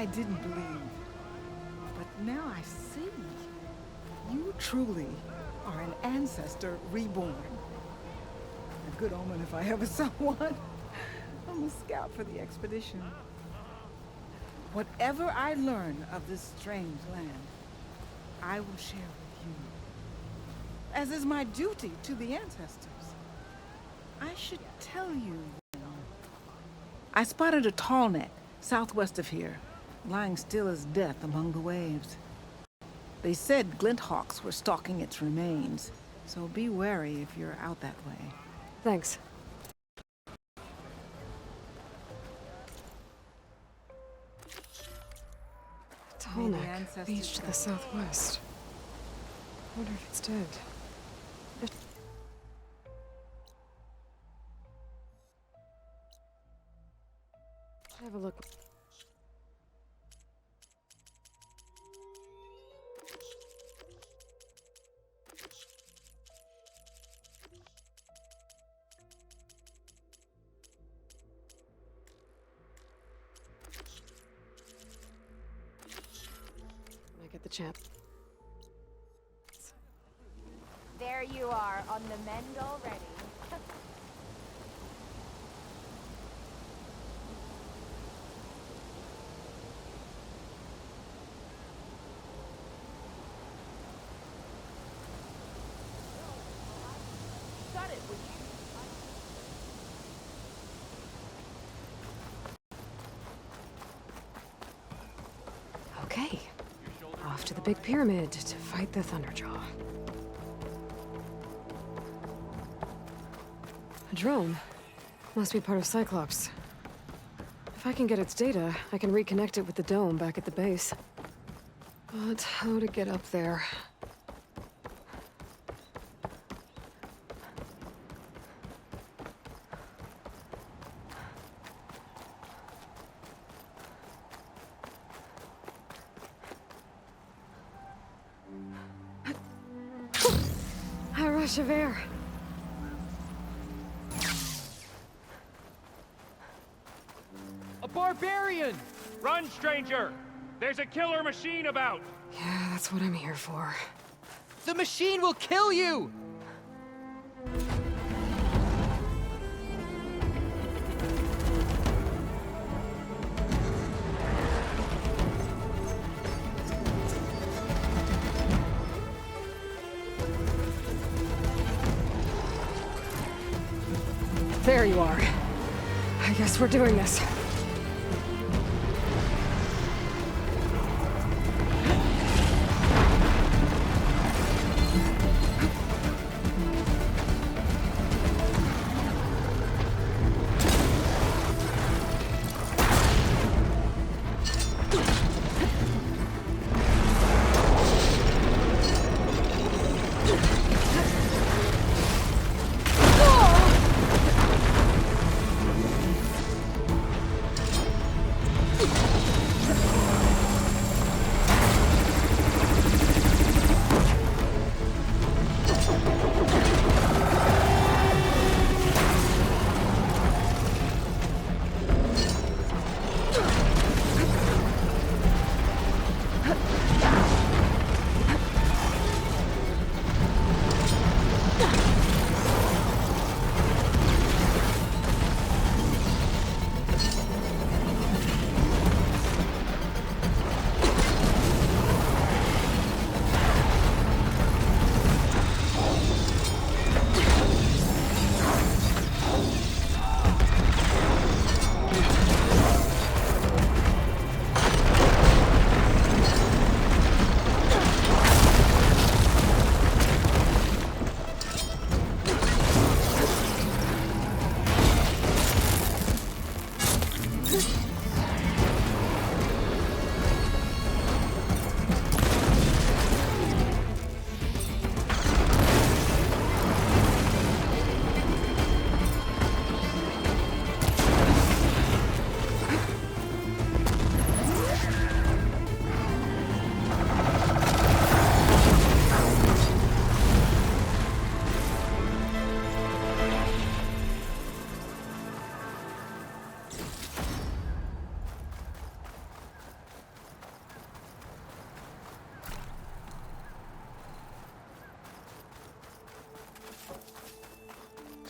I didn't believe. But now I see. You truly are an ancestor reborn. A good omen if I ever saw one. I'm a scout for the expedition. Whatever I learn of this strange land, I will share with you. As is my duty to the ancestors. I should tell you. I spotted a tall neck southwest of here, lying still as death among the waves. They said glinthawks were stalking its remains, so be wary if you're out that way. Thanks. Tallneck, beach to the southwest. Wonder if it's dead. Have a look. When I get the chance. There you are, on the mend already. Okay, off to the big pyramid to fight the Thunderjaw. A drone? Must be part of Cyclops. If I can get its data, I can reconnect it with the dome back at the base. But how to get up there? A rush of air. A barbarian! Run, stranger! There's a killer machine about! Yeah, that's what I'm here for. The machine will kill you! There you are. I guess we're doing this.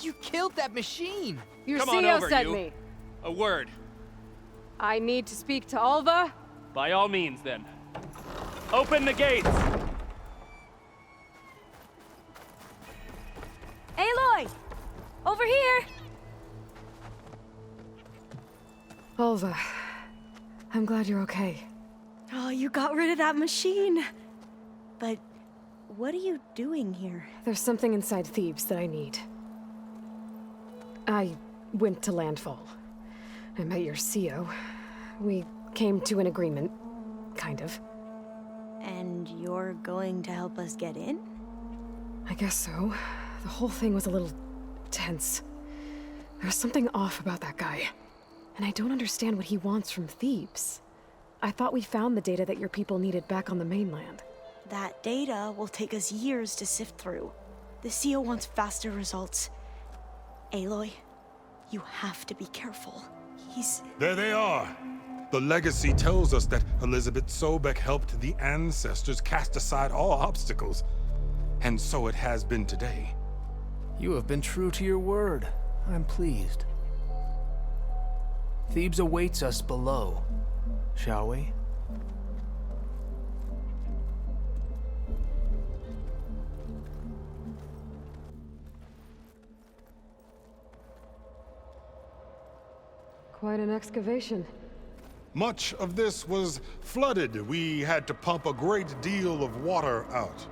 You killed that machine! Your Come on CEO over, sent you. me. A word. I need to speak to Alva. By all means, then. Open the gates! Aloy! Over here! Alva, I'm glad you're okay. Oh, you got rid of that machine. But what are you doing here? There's something inside Thebes that I need. I went to landfall. I met your CEO. We came to an agreement, kind of. And you're going to help us get in? I guess so. The whole thing was a little tense. There was something off about that guy. And I don't understand what he wants from Thebes. I thought we found the data that your people needed back on the mainland. That data will take us years to sift through. The CEO wants faster results. Aloy, you have to be careful. There they are. The legacy tells us that Elizabeth Sobek helped the ancestors cast aside all obstacles. And so it has been today. You have been true to your word. I'm pleased. Thebes awaits us below. Shall we? Quite an excavation. Much of this was flooded. We had to pump a great deal of water out.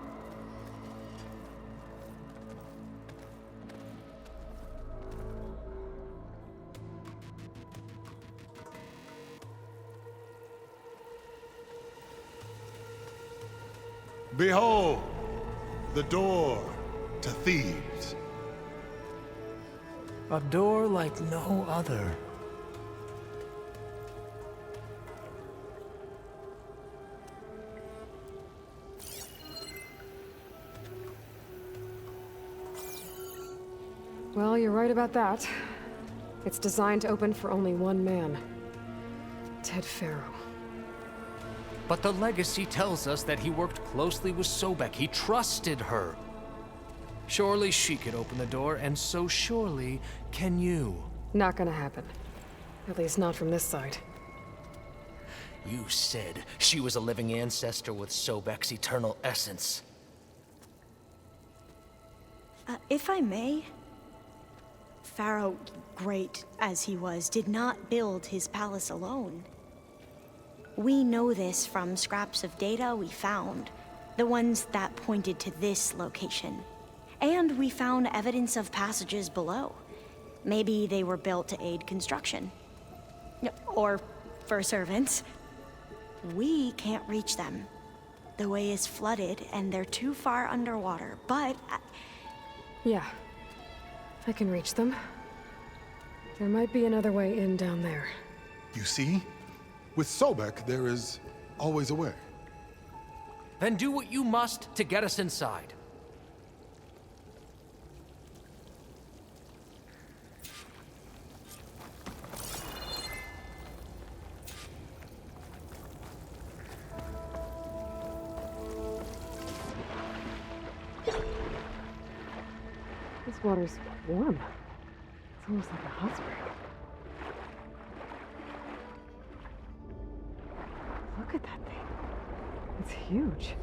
Behold, the door to Thebes. A door like no other. Well, you're right about that. It's designed to open for only one man. Ted Faro. But the legacy tells us that he worked closely with Sobek. He trusted her. Surely she could open the door, and so surely can you. Not gonna happen. At least not from this side. You said she was a living ancestor with Sobek's eternal essence. If I may, Pharaoh, great as he was, did not build his palace alone. We know this from scraps of data we found, the ones that pointed to this location. And we found evidence of passages below. Maybe they were built to aid construction. Or for servants. We can't reach them. The way is flooded and they're too far underwater, but... Yeah. I can reach them. There might be another way in down there. You see? With Sobek, there is always a way. Then do what you must to get us inside. This water's warm. It's almost like a hot spring. Look at that thing. It's huge.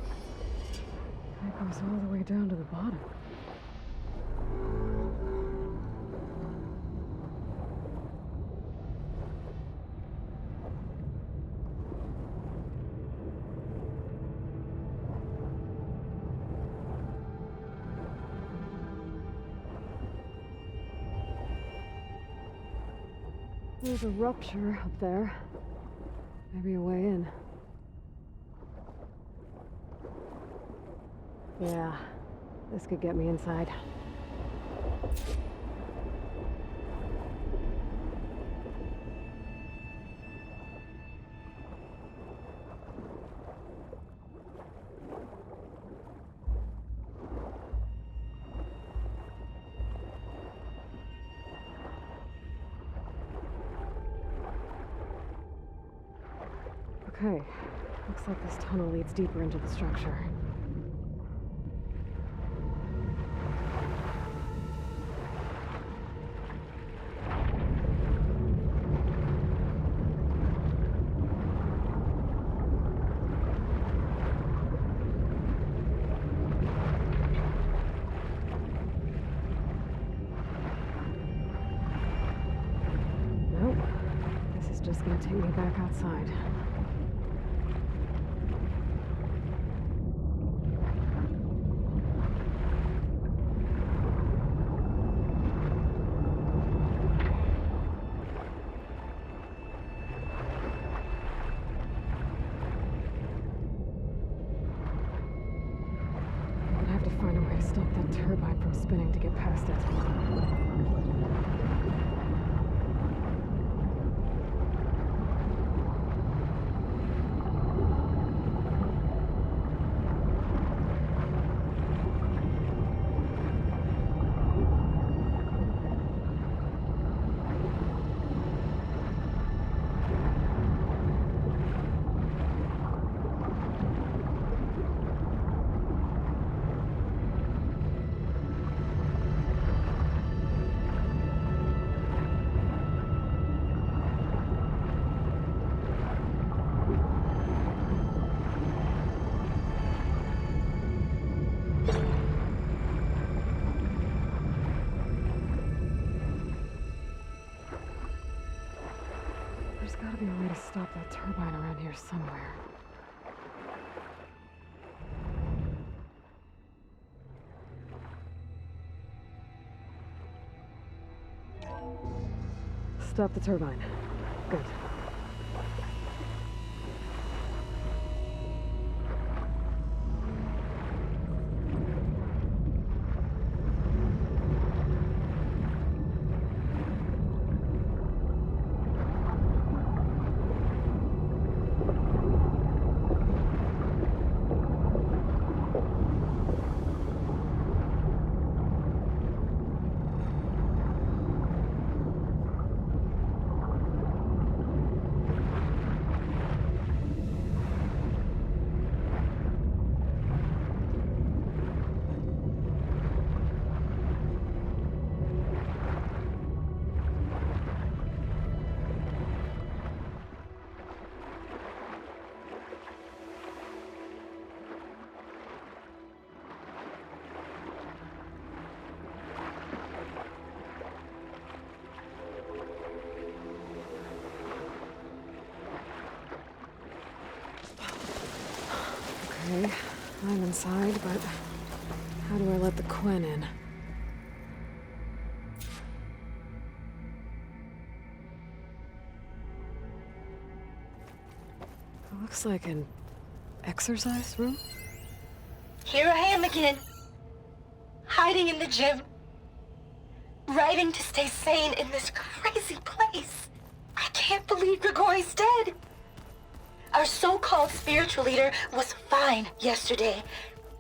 It goes all the way down to the bottom. There's a rupture up there. Maybe a way in. Yeah, this could get me inside. Okay, looks like this tunnel leads deeper into the structure. just gonna take me back outside. I'm gonna have to find a way to stop that turbine from spinning to get past it. There's gotta be a way to stop that turbine around here somewhere. Stop the turbine. Good. Okay, I'm inside, but how do I let the Quen in? It looks like an exercise room? Here I am again, hiding in the gym, writing to stay sane in this crazy place. I can't believe Grigori's dead. Our so-called spiritual leader was fine yesterday,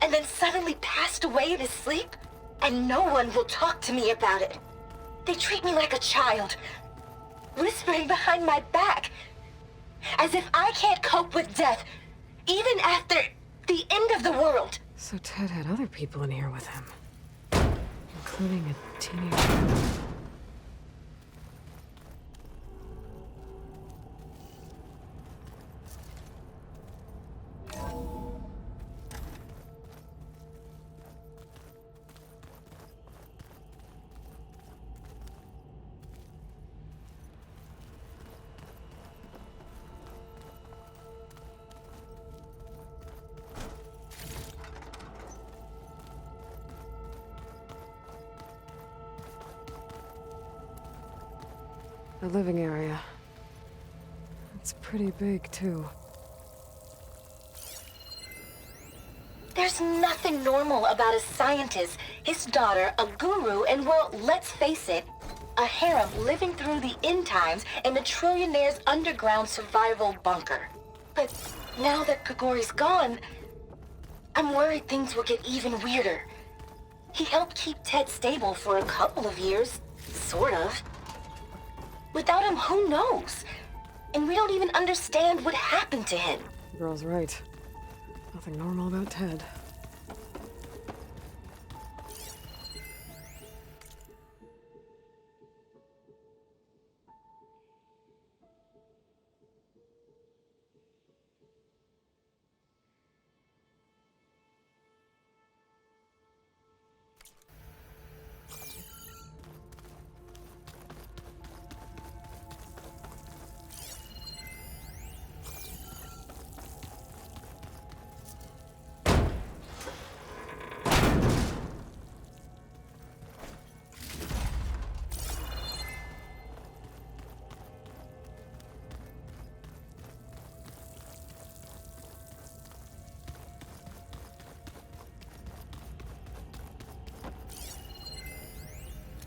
and then suddenly passed away in his sleep, and no one will talk to me about it. They treat me like a child, whispering behind my back, as if I can't cope with death, even after the end of the world. So Ted had other people in here with him, including a teenager. The living area. It's pretty big, too. There's nothing normal about a scientist, his daughter, a guru, and well, let's face it, a harem living through the end times in a trillionaire's underground survival bunker. But now that Grigori's gone, I'm worried things will get even weirder. He helped keep Ted stable for a couple of years, sort of. Without him, who knows? And we don't even understand what happened to him. The girl's right. Nothing normal about Ted.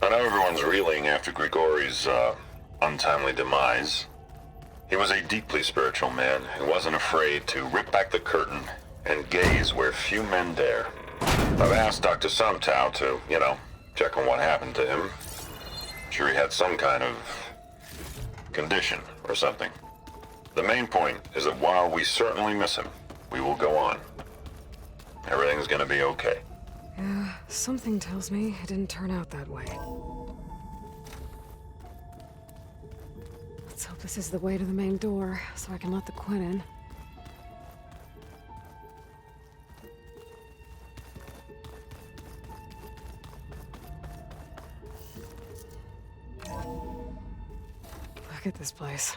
I know everyone's reeling after Grigori's, untimely demise. He was a deeply spiritual man who wasn't afraid to rip back the curtain and gaze where few men dare. I've asked Dr. Sumtow to, check on what happened to him. Sure he had some kind of condition or something. The main point is that while we certainly miss him, we will go on. Everything's gonna be okay. Yeah, something tells me it didn't turn out that way. Let's hope this is the way to the main door, so I can let the Quinn in. Look at this place.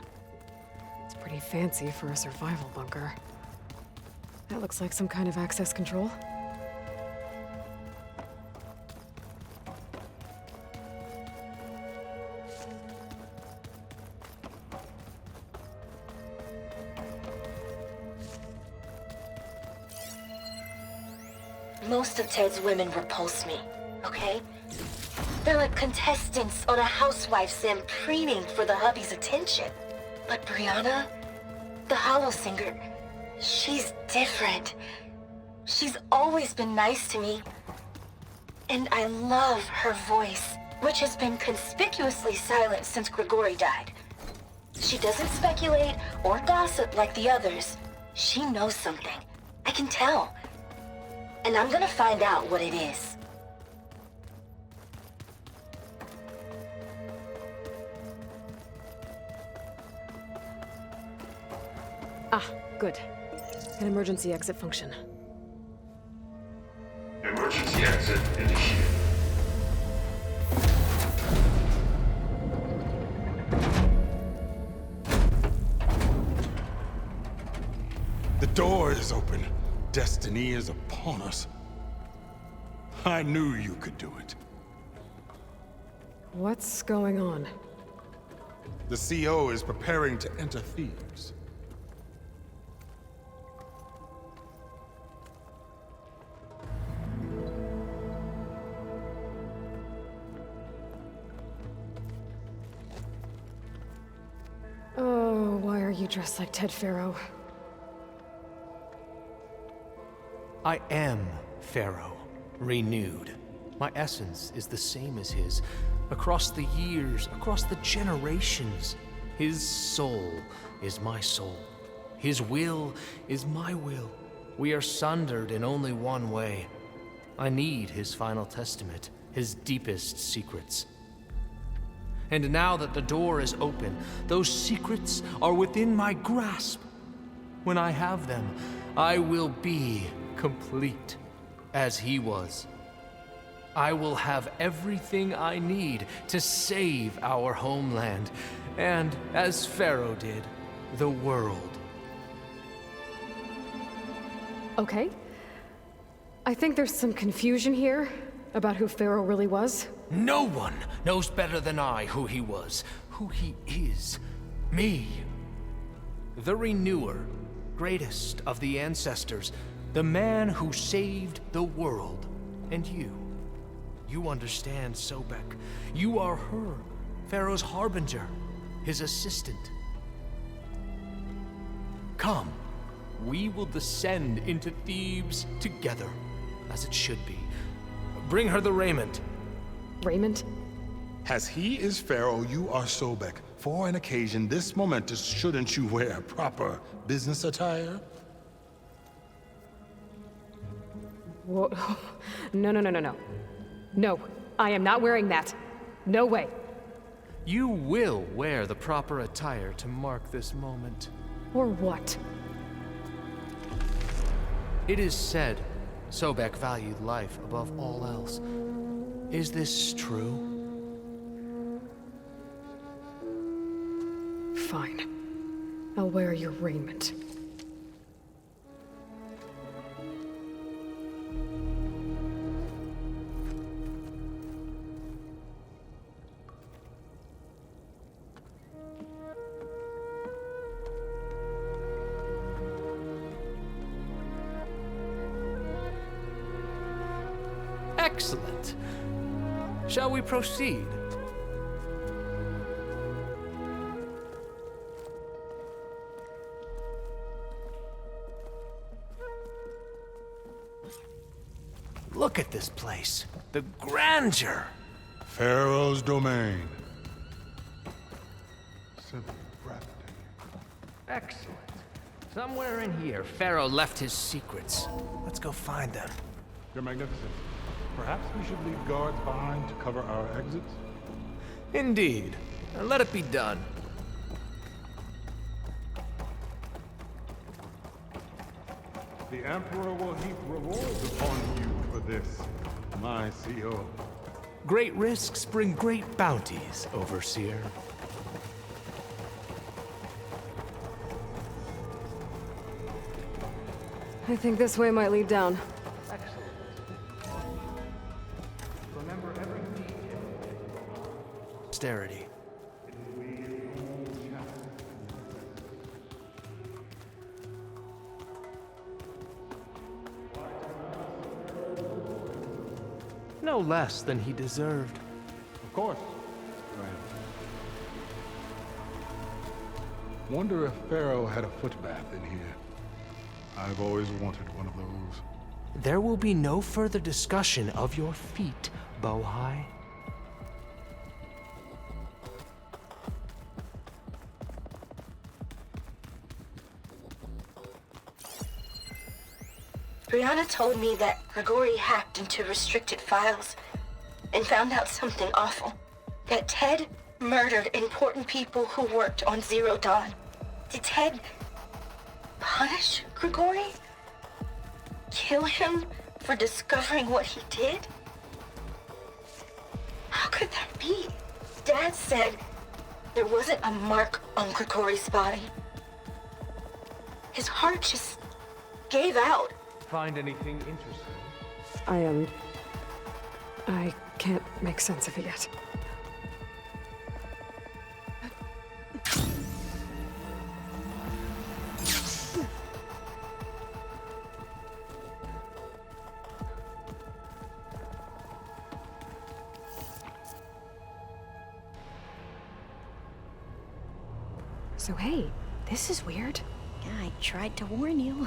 It's pretty fancy for a survival bunker. That looks like some kind of access control. Most of Ted's women repulse me, okay? They're like contestants on a housewife sim preening for the hubby's attention. But Brianna, the hollow singer, she's different. She's always been nice to me. And I love her voice, which has been conspicuously silent since Grigori died. She doesn't speculate or gossip like the others. She knows something. I can tell. And I'm gonna find out what it is. Ah, good. An emergency exit function. Emergency exit initiated. The door is open. Destiny is upon us. I knew you could do it. What's going on? The CO is preparing to enter Thebes. Oh, why are you dressed like Ted Faro? I am Pharaoh, renewed. My essence is the same as his. Across the years, across the generations, his soul is my soul. His will is my will. We are sundered in only one way. I need his final testament, his deepest secrets. And now that the door is open, those secrets are within my grasp. When I have them, I will be complete, as he was. I will have everything I need to save our homeland, and, as Pharaoh did, the world. Okay. I think there's some confusion here about who Pharaoh really was. No one knows better than I who he was, who he is. Me. The Renewer, greatest of the ancestors, the man who saved the world. And you. You understand, Sobek. You are her, Pharaoh's harbinger, his assistant. Come, we will descend into Thebes together, as it should be. Bring her the raiment. Raiment? As he is Pharaoh, you are Sobek. For an occasion this momentous, shouldn't you wear proper business attire? Whoa. No. No, I am not wearing that. No way. You will wear the proper attire to mark this moment. Or what? It is said Sobek valued life above all else. Is this true? Fine. I'll wear your raiment. Excellent. Shall we proceed? Look at this place. The grandeur. Pharaoh's domain. Simply breathtaking. Excellent. Somewhere in here, Pharaoh left his secrets. Let's go find them. You're magnificent. Perhaps we should leave guards behind to cover our exits? Indeed. Now let it be done. The Emperor will heap rewards upon you for this, my CO. Great risks bring great bounties, Overseer. I think this way might lead down. Remember every detail. Austerity. No less than he deserved. Of course. Right. Wonder if Pharaoh had a footbath in here. I've always wanted one of those. There will be no further discussion of your feet, Bohai. Brianna told me that Grigori hacked into restricted files and found out something awful. That Ted murdered important people who worked on Zero Dawn. Did Ted punish Grigori? Kill him for discovering what he did? How could that be? Dad said there wasn't a mark on Grigori's body. His heart just gave out. Find anything interesting? I can't make sense of it yet. So hey, this is weird. Yeah, I tried to warn you.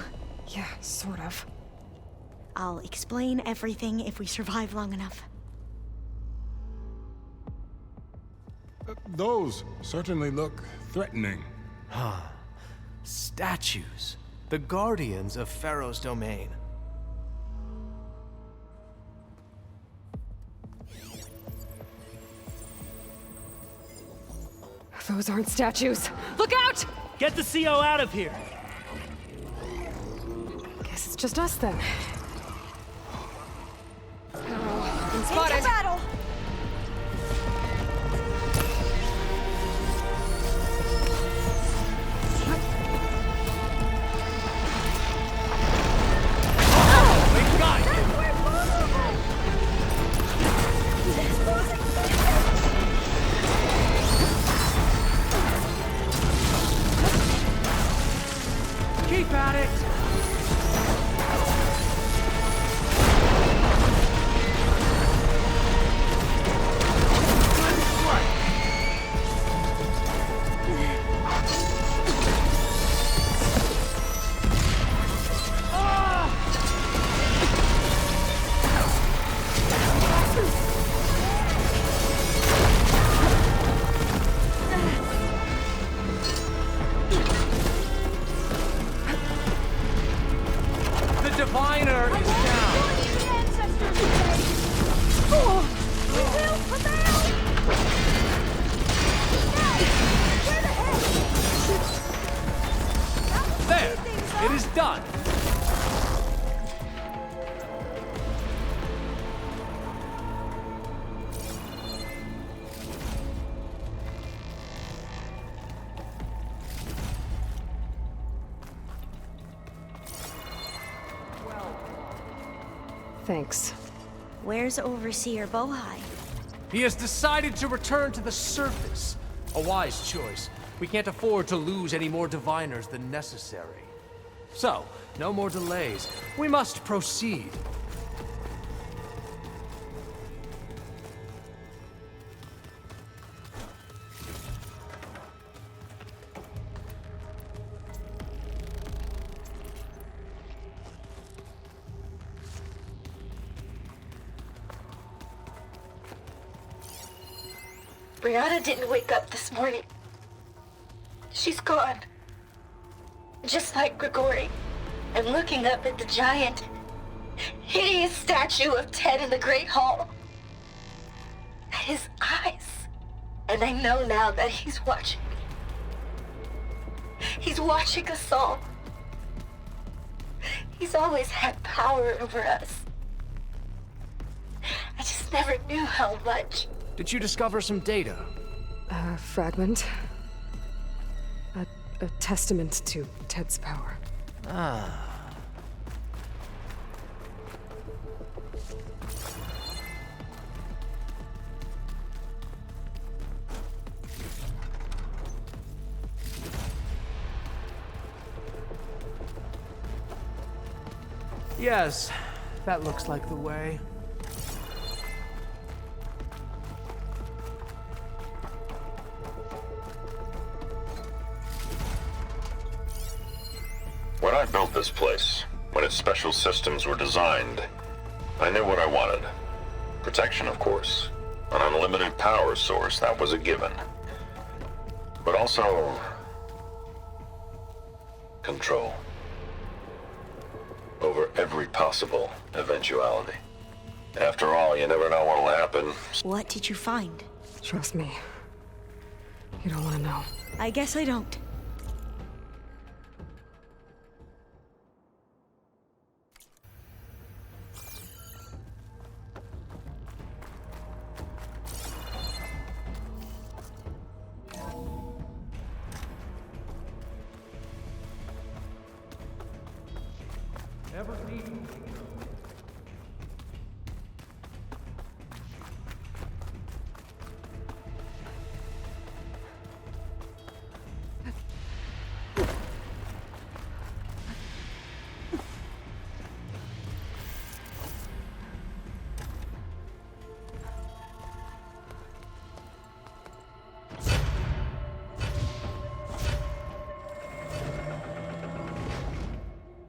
Yeah, sort of. I'll explain everything if we survive long enough. Those certainly look threatening. Huh. Statues. The guardians of Pharaoh's domain. Those aren't statues. Look out! Get the CO out of here! Guess it's just us then. Been Into spotted. battle! We got you! Keep at it! Diviner is down! There! It is done! Thanks. Where's Overseer Bohai? He has decided to return to the surface. A wise choice. We can't afford to lose any more diviners than necessary. So, no more delays. We must proceed. Brianna didn't wake up this morning. She's gone. Just like Grigori. I'm looking up at the giant, hideous statue of Ted in the Great Hall. At his eyes. And I know now that he's watching me. He's watching us all. He's always had power over us. I just never knew how much. Did you discover some data? A fragment. A testament to Ted's power. Ah. Yes, that looks like the way. When I built this place, when its special systems were designed, I knew what I wanted. Protection, of course. An unlimited power source, that was a given. But also... control. Over every possible eventuality. After all, you never know what'll happen. What did you find? Trust me. You don't want to know. I guess I don't.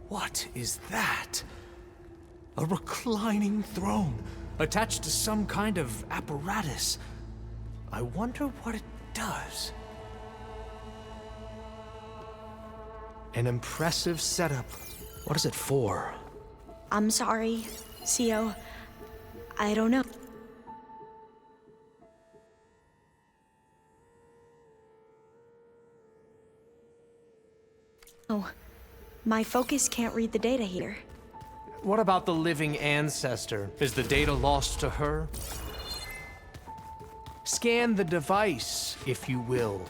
What is that? A reclining throne, attached to some kind of apparatus. I wonder what it does. An impressive setup. What is it for? I'm sorry, Co. I don't know. Oh, my focus can't read the data here. What about the living ancestor? Is the data lost to her? Scan the device, if you will.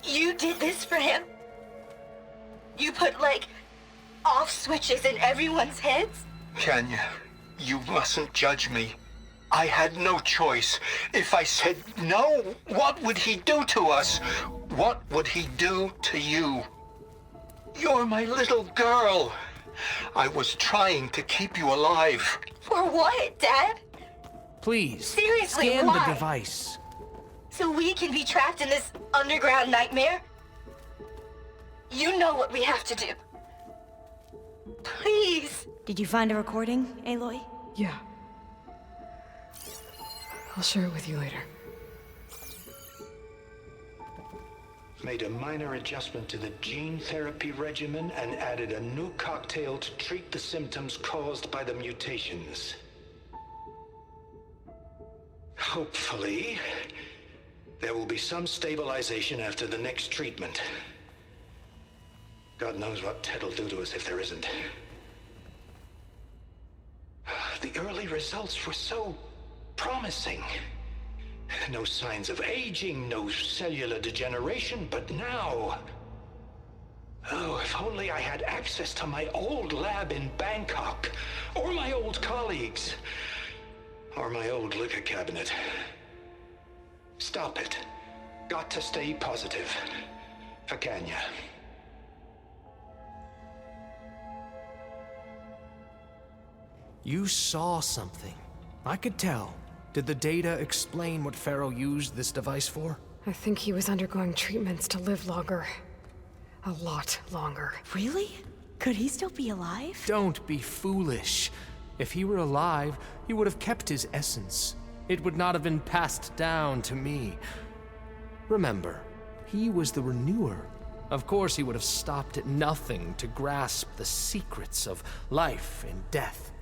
You did this for him? You put, like, off switches in everyone's heads? Kenya, you mustn't judge me. I had no choice. If I said no, what would he do to us? What would he do to you? You're my little girl. I was trying to keep you alive. For what, Dad? Please, Seriously, scan why? the device. So we can be trapped in this underground nightmare? You know what we have to do. Please. Did you find a recording, Aloy? Yeah. I'll share it with you later. Made a minor adjustment to the gene therapy regimen and added a new cocktail to treat the symptoms caused by the mutations. Hopefully, there will be some stabilization after the next treatment. God knows what Ted will do to us if there isn't. The early results were so promising. No signs of aging, no cellular degeneration, but now... Oh, if only I had access to my old lab in Bangkok, or my old colleagues, or my old liquor cabinet. Stop it. Got to stay positive. Fakanya. You saw something. I could tell. Did the data explain what Pharaoh used this device for? I think he was undergoing treatments to live longer. A lot longer. Really? Could he still be alive? Don't be foolish. If he were alive, he would have kept his essence. It would not have been passed down to me. Remember, he was the renewer. Of course he would have stopped at nothing to grasp the secrets of life and death.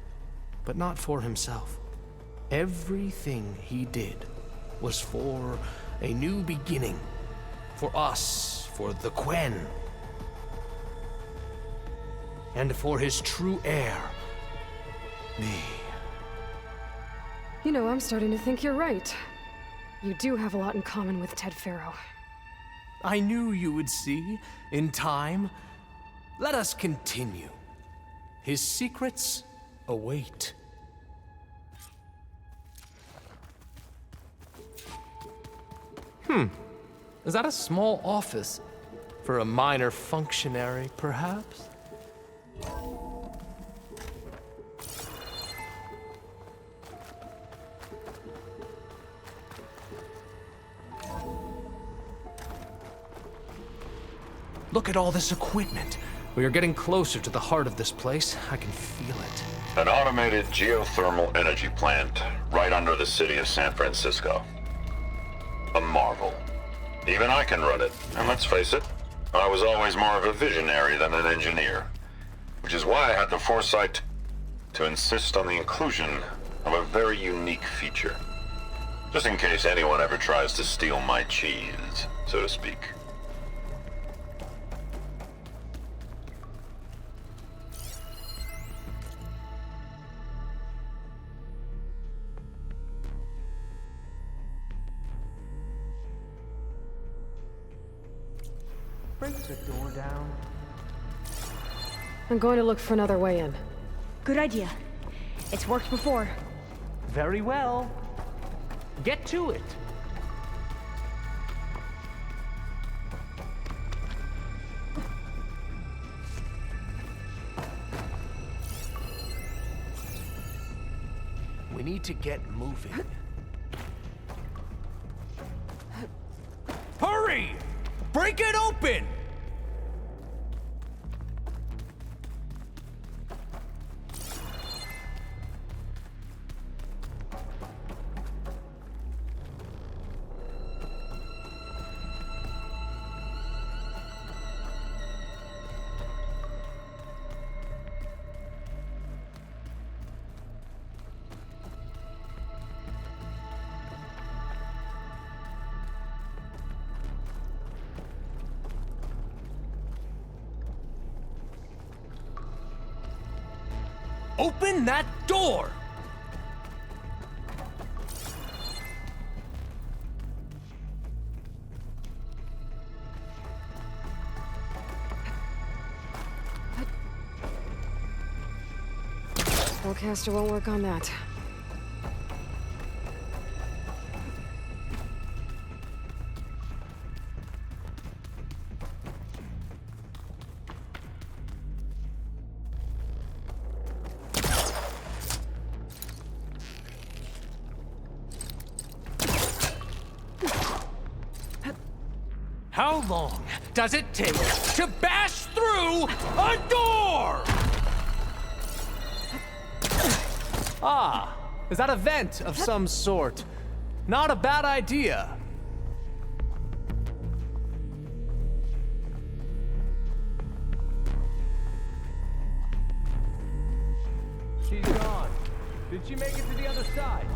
But not for himself. Everything he did was for a new beginning. For us, for the Quen. And for his true heir, me. You know, I'm starting to think you're right. You do have a lot in common with Ted Pharaoh. I knew you would see, in time. Let us continue. His secrets await. Is that a small office? For a minor functionary, perhaps? Look at all this equipment. We are getting closer to the heart of this place. I can feel it. An automated geothermal energy plant right under the city of San Francisco. A marvel. Even I can run it, and let's face it, I was always more of a visionary than an engineer, which is why I had the foresight to insist on the inclusion of a very unique feature, just in case anyone ever tries to steal my cheese, so to speak. Break the door down. I'm going to look for another way in. Good idea. It's worked before. Very well. Get to it. We need to get moving. Hurry! Break it open! Open that door! Spellcaster won't work on that. How long does it take to bash through a door? Ah, is that a vent of some sort? Not a bad idea. She's gone. Did she make it to the other side?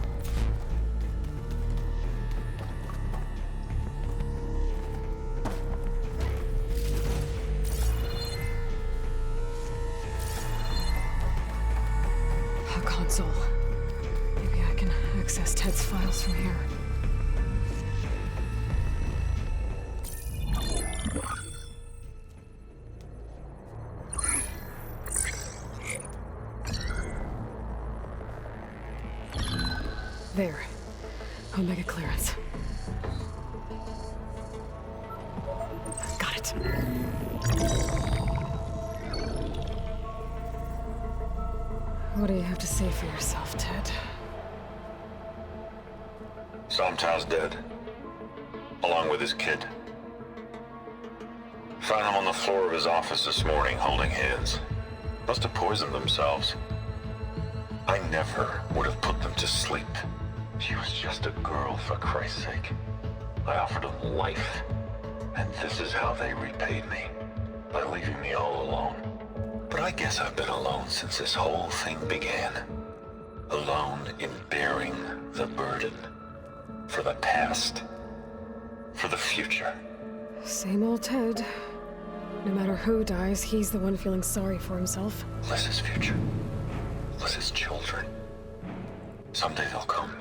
A console. Maybe I can access Ted's files from here. There. Omega clearance. Got it. What do you have to say for yourself, Ted? Somtow's dead. Along with his kid. Found him on the floor of his office this morning, holding hands. Must have poisoned themselves. I never would have put them to sleep. She was just a girl, for Christ's sake. I offered them life, and this is how they repaid me, by leaving me all alone. But I guess I've been alone since this whole thing began. Alone in bearing the burden. For the past. For the future. Same old Ted. No matter who dies, he's the one feeling sorry for himself. Liz's future. Liz's children. Someday they'll come.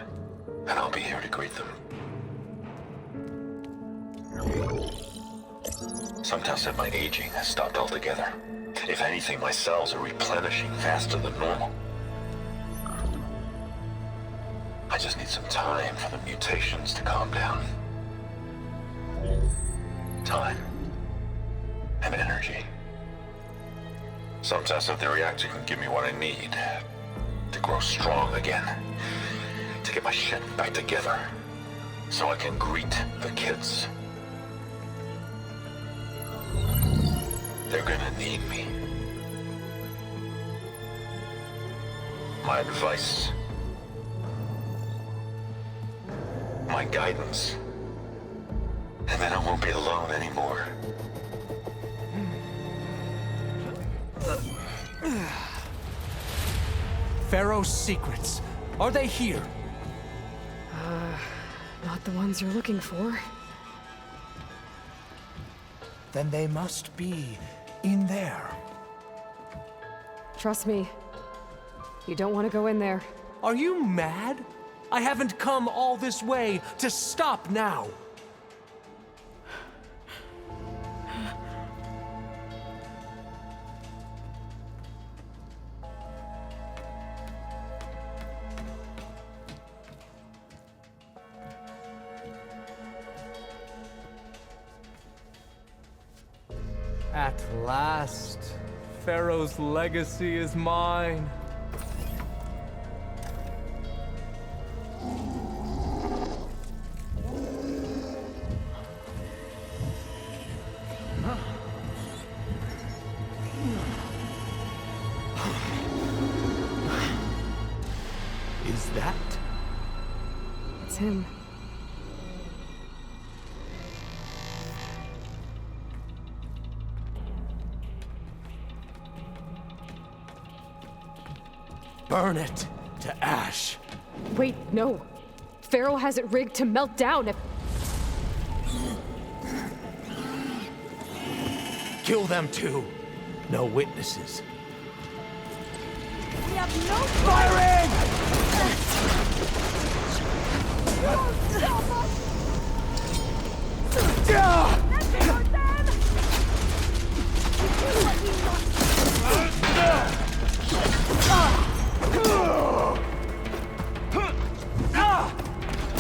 And I'll be here to greet them. Somtow said my aging has stopped altogether. If anything, my cells are replenishing faster than normal. I just need some time for the mutations to calm down. Time. And energy. Somtow said the reactor can give me what I need to grow strong again. To get my shit back together, so I can greet the kids. They're gonna need me. My advice. My guidance. And then I won't be alone anymore. Pharaoh's secrets. Are they here? Not the ones you're looking for. Then they must be in there. Trust me. You don't want to go in there. Are you mad? I haven't come all this way to stop now. At last, Pharaoh's legacy is mine. Is that? It's him. Burn it to ash. Wait, no. Pharaoh has it rigged to melt down if... Kill them too. No witnesses. We have no Firing!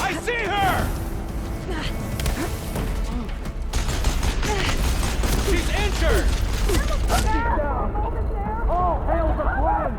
I see her! She's injured! All hail the friend!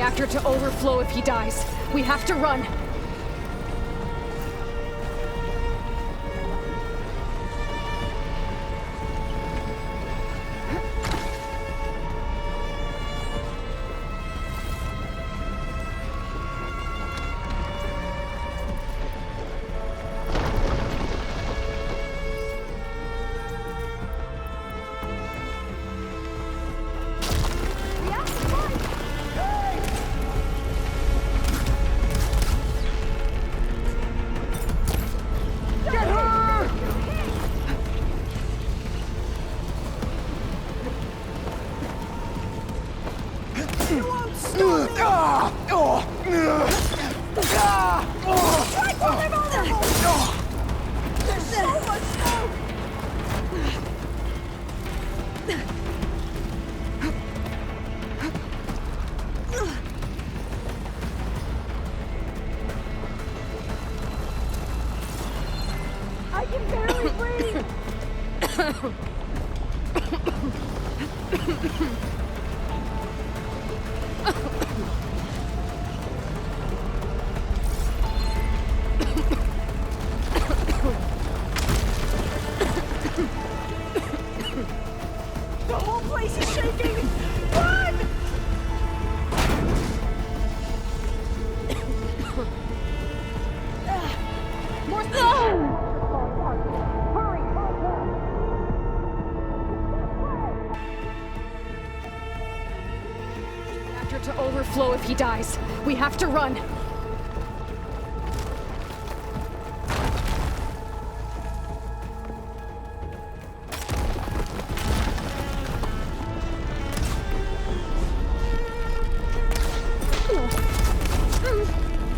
reactor to overflow if he dies. We have to run. To overflow if he dies. We have to run.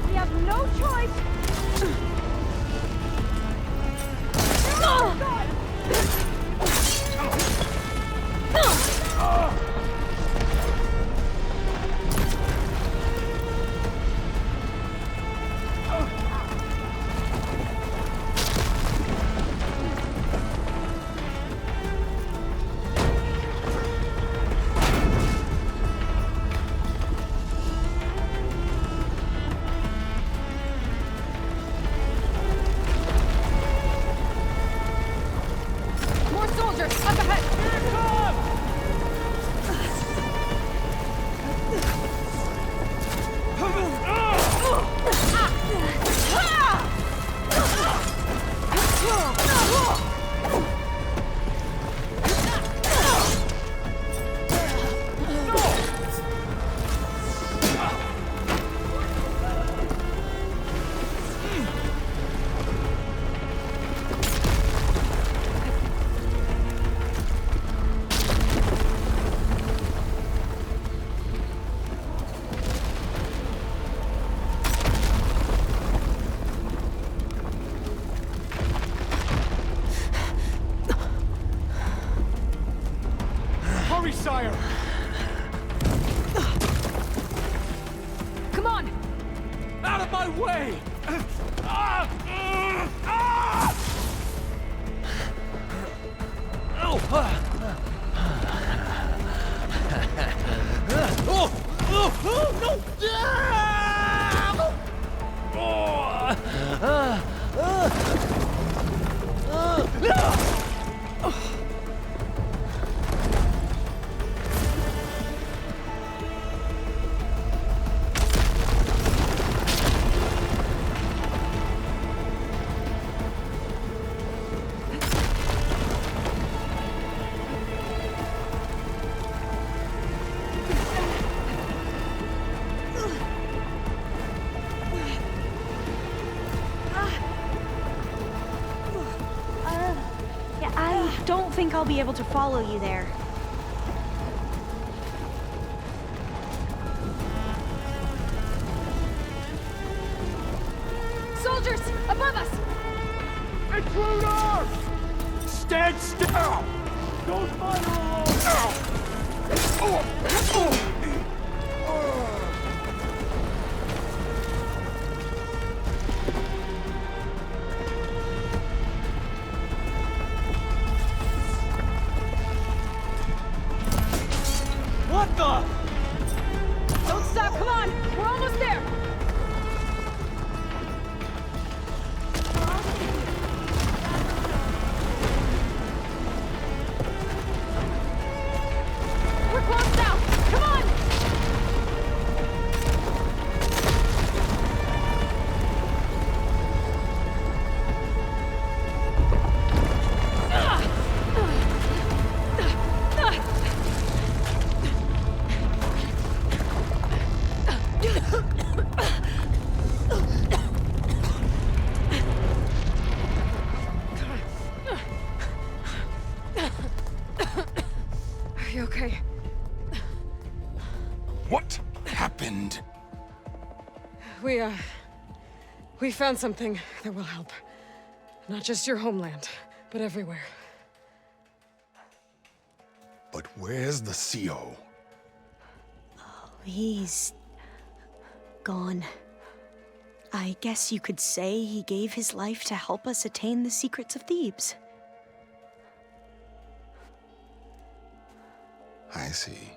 We have no choice. Sire! Come on! Out of my way! I don't think I'll be able to follow you there. Soldiers! Above us! Intruder! Stand still! Don't fire alone! What the? Don't stop, come on! We found something that will help. Not just your homeland, but everywhere. But where's the CO? He's gone. I guess you could say he gave his life to help us attain the secrets of Thebes. I see.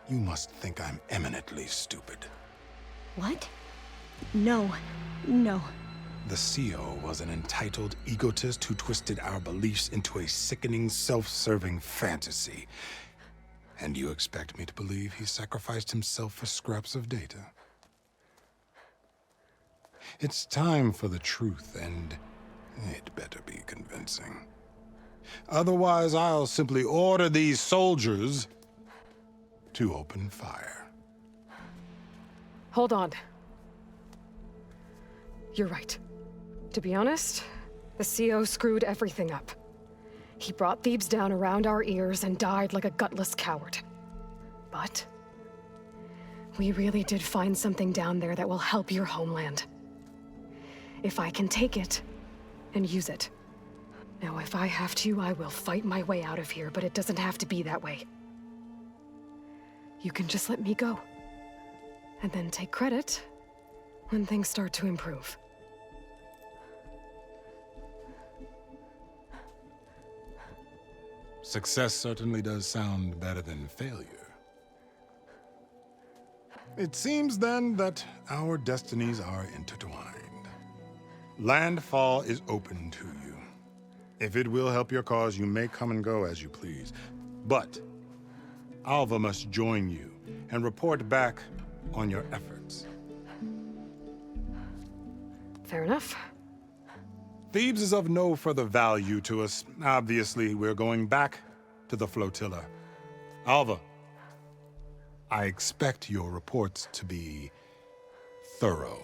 You must think I'm eminently stupid. What? No. No. The CO was an entitled egotist who twisted our beliefs into a sickening, self-serving fantasy. And you expect me to believe he sacrificed himself for scraps of data? It's time for the truth, and it better be convincing. Otherwise, I'll simply order these soldiers to open fire. Hold on. You're right. To be honest, the CO screwed everything up. He brought Thebes down around our ears and died like a gutless coward. But we really did find something down there that will help your homeland. If I can take it and use it. Now, if I have to, I will fight my way out of here, but it doesn't have to be that way. You can just let me go. And then take credit when things start to improve. Success certainly does sound better than failure. It seems then that our destinies are intertwined. Landfall is open to you. If it will help your cause, you may come and go as you please. But Alva must join you and report back on your efforts. Fair enough. Thebes is of no further value to us. Obviously, we're going back to the flotilla. Alva, I expect your reports to be thorough.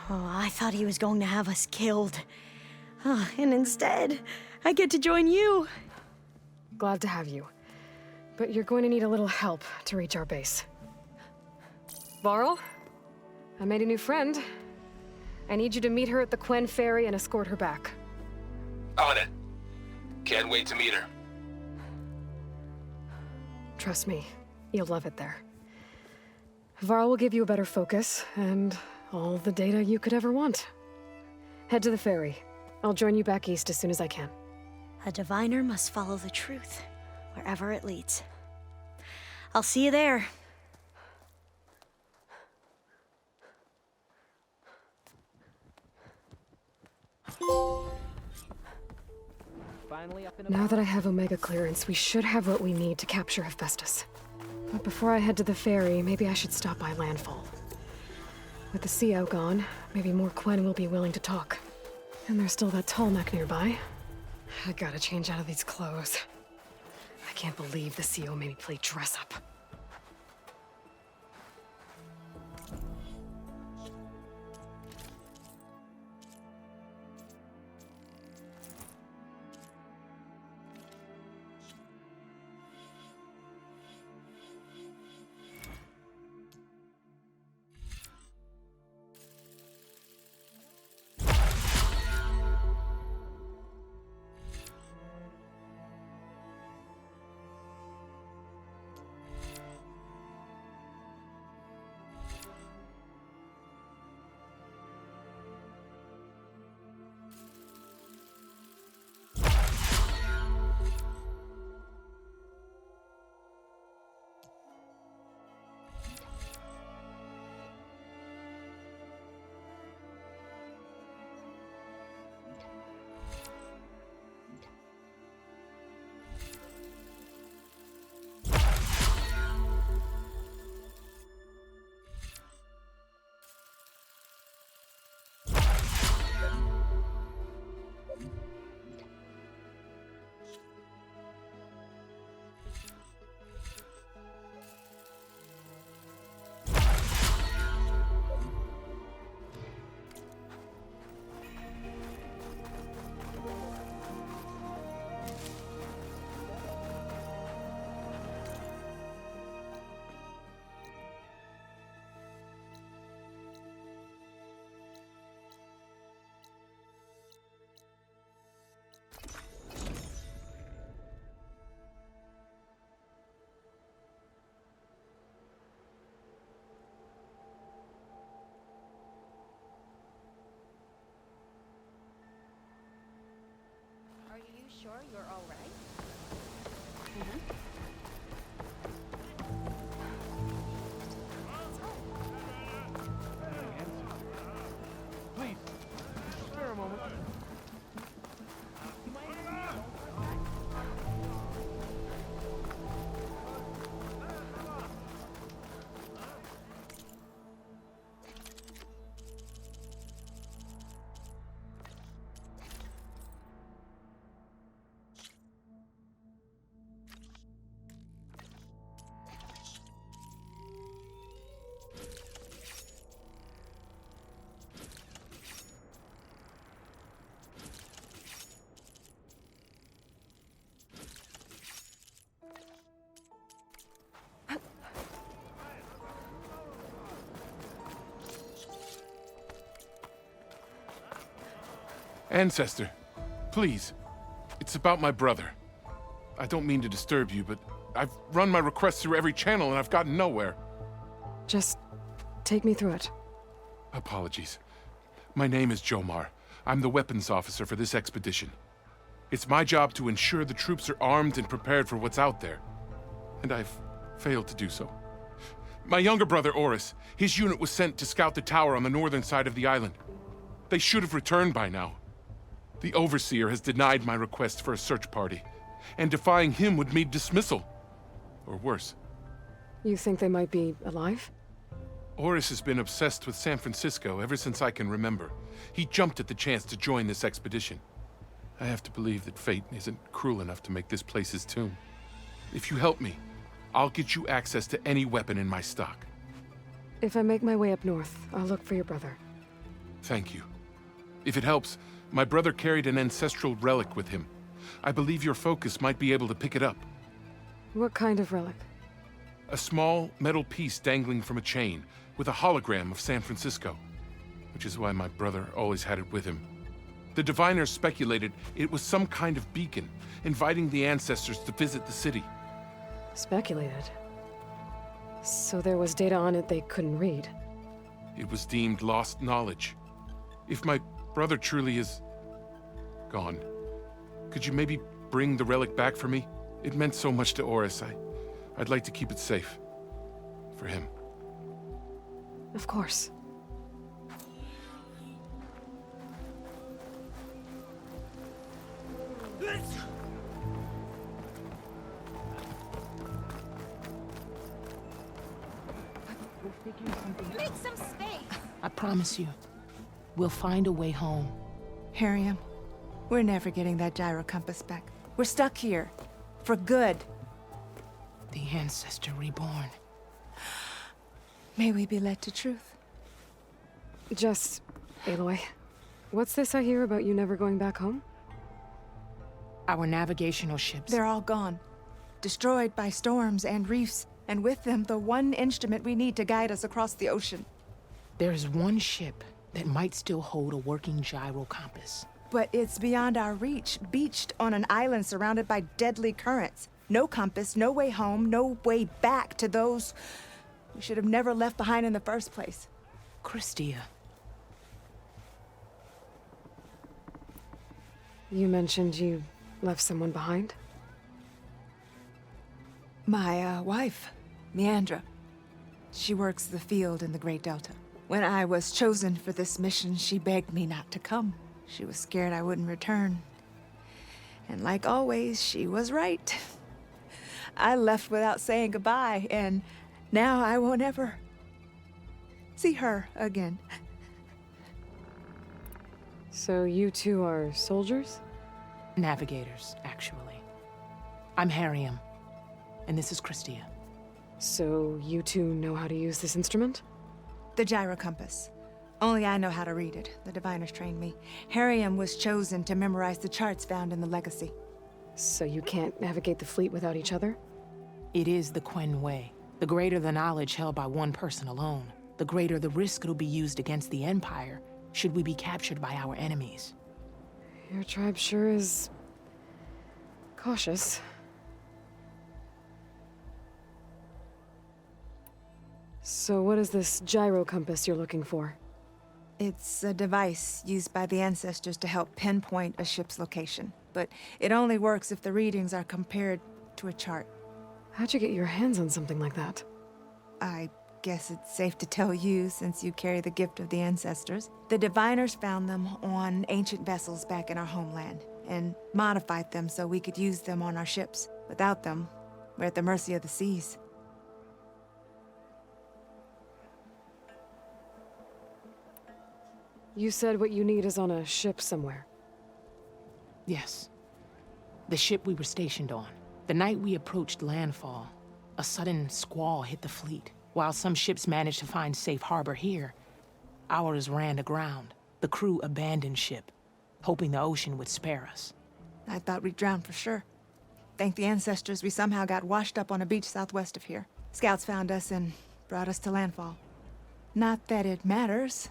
Oh, I thought he was going to have us killed. And instead, I get to join you. Glad to have you. But you're going to need a little help to reach our base. Varl, I made a new friend. I need you to meet her at the Quen Ferry and escort her back. On it. Can't wait to meet her. Trust me, you'll love it there. Varl will give you a better focus, and all the data you could ever want. Head to the ferry. I'll join you back east as soon as I can. A diviner must follow the truth, wherever it leads. I'll see you there. Now that I have Omega clearance, we should have what we need to capture Hephaestus. But before I head to the ferry, maybe I should stop by Landfall. With the CO gone, maybe more Quen will be willing to talk. And there's still that tall neck nearby. I gotta change out of these clothes. I can't believe the CO made me play dress up. sure you're all right? Please, spare a moment. Ancestor, please. It's about my brother. I don't mean to disturb you, but I've run my requests through every channel and I've gotten nowhere. Just take me through it. Apologies. My name is Jomar. I'm the weapons officer for this expedition. It's my job to ensure the troops are armed and prepared for what's out there. And I've failed to do so. My younger brother, Oris, his unit was sent to scout the tower on the northern side of the island. They should have returned by now. The Overseer has denied my request for a search party, and defying him would mean dismissal. Or worse. You think they might be alive? Oris has been obsessed with San Francisco ever since I can remember. He jumped at the chance to join this expedition. I have to believe that fate isn't cruel enough to make this place his tomb. If you help me, I'll get you access to any weapon in my stock. If I make my way up north, I'll look for your brother. Thank you. If it helps, my brother carried an ancestral relic with him. I believe your focus might be able to pick it up. What kind of relic? A small metal piece dangling from a chain, with a hologram of San Francisco. Which is why my brother always had it with him. The diviners speculated it was some kind of beacon, inviting the ancestors to visit the city. Speculated? So there was data on it they couldn't read? It was deemed lost knowledge. If my brother truly is gone, could you maybe bring the relic back for me? It meant so much to Oris. I'd like to keep it safe. For him. Of course. Make some space! I promise you, we'll find a way home. Harriam, we're never getting that gyro compass back. We're stuck here. For good. The Ancestor reborn. May we be led to truth. Just, Aloy, what's this I hear about you never going back home? Our navigational ships. They're all gone. Destroyed by storms and reefs, and with them the one instrument we need to guide us across the ocean. There's one ship that might still hold a working gyro compass. But it's beyond our reach, beached on an island surrounded by deadly currents. No compass, no way home, no way back to those we should have never left behind in the first place. Christia. You mentioned you left someone behind? My wife, Meandra. She works the field in the Great Delta. When I was chosen for this mission, she begged me not to come. She was scared I wouldn't return. And like always, she was right. I left without saying goodbye, and now I won't ever see her again. So you two are soldiers? Navigators, actually. I'm Harriam, and this is Christia. So you two know how to use this instrument? The gyro compass. Only I know how to read it. The diviners trained me. Harriam was chosen to memorize the charts found in the Legacy. So you can't navigate the fleet without each other? It is the Quen way. The greater the knowledge held by one person alone, the greater the risk it'll be used against the Empire, should we be captured by our enemies. Your tribe sure is cautious. So what is this gyro compass you're looking for? It's a device used by the ancestors to help pinpoint a ship's location, but it only works if the readings are compared to a chart. How'd you get your hands on something like that? I guess it's safe to tell you since you carry the gift of the ancestors. The diviners found them on ancient vessels back in our homeland and modified them so we could use them on our ships. Without them, we're at the mercy of the seas. You said what you need is on a ship somewhere. Yes. The ship we were stationed on. The night we approached landfall, a sudden squall hit the fleet. While some ships managed to find safe harbor here, ours ran aground. The crew abandoned ship, hoping the ocean would spare us. I thought we'd drown for sure. Thank the ancestors, we somehow got washed up on a beach southwest of here. Scouts found us and brought us to landfall. Not that it matters.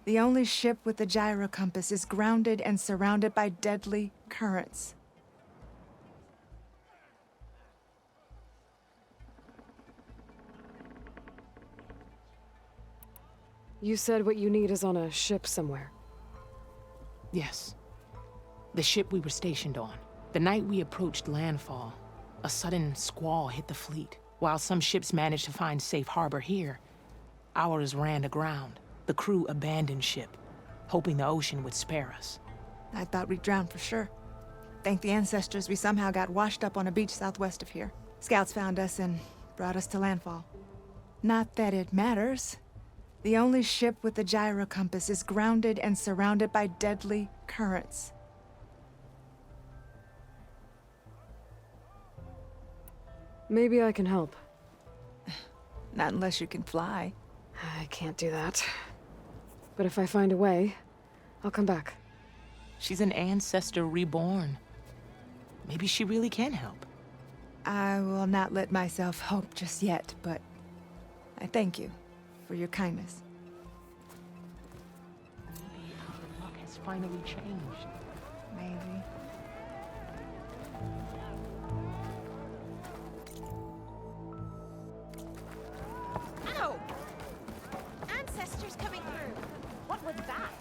The only ship with the gyro compass is grounded and surrounded by deadly currents. You said what you need is on a ship somewhere. Yes. The ship we were stationed on. The night we approached landfall, a sudden squall hit the fleet. While some ships managed to find safe harbor here, ours ran aground. The crew abandoned ship, hoping the ocean would spare us. I thought we'd drown for sure. Thank the ancestors, we somehow got washed up on a beach southwest of here. Scouts found us and brought us to landfall. Not that it matters. The only ship with the gyro compass is grounded and surrounded by deadly currents. Maybe I can help. Not unless you can fly. I can't do that. But if I find a way, I'll come back. She's an ancestor reborn. Maybe she really can help. I will not let myself hope just yet, but I thank you for your kindness. Maybe our luck has finally changed. Maybe. Ow! Ancestors coming through. What was that?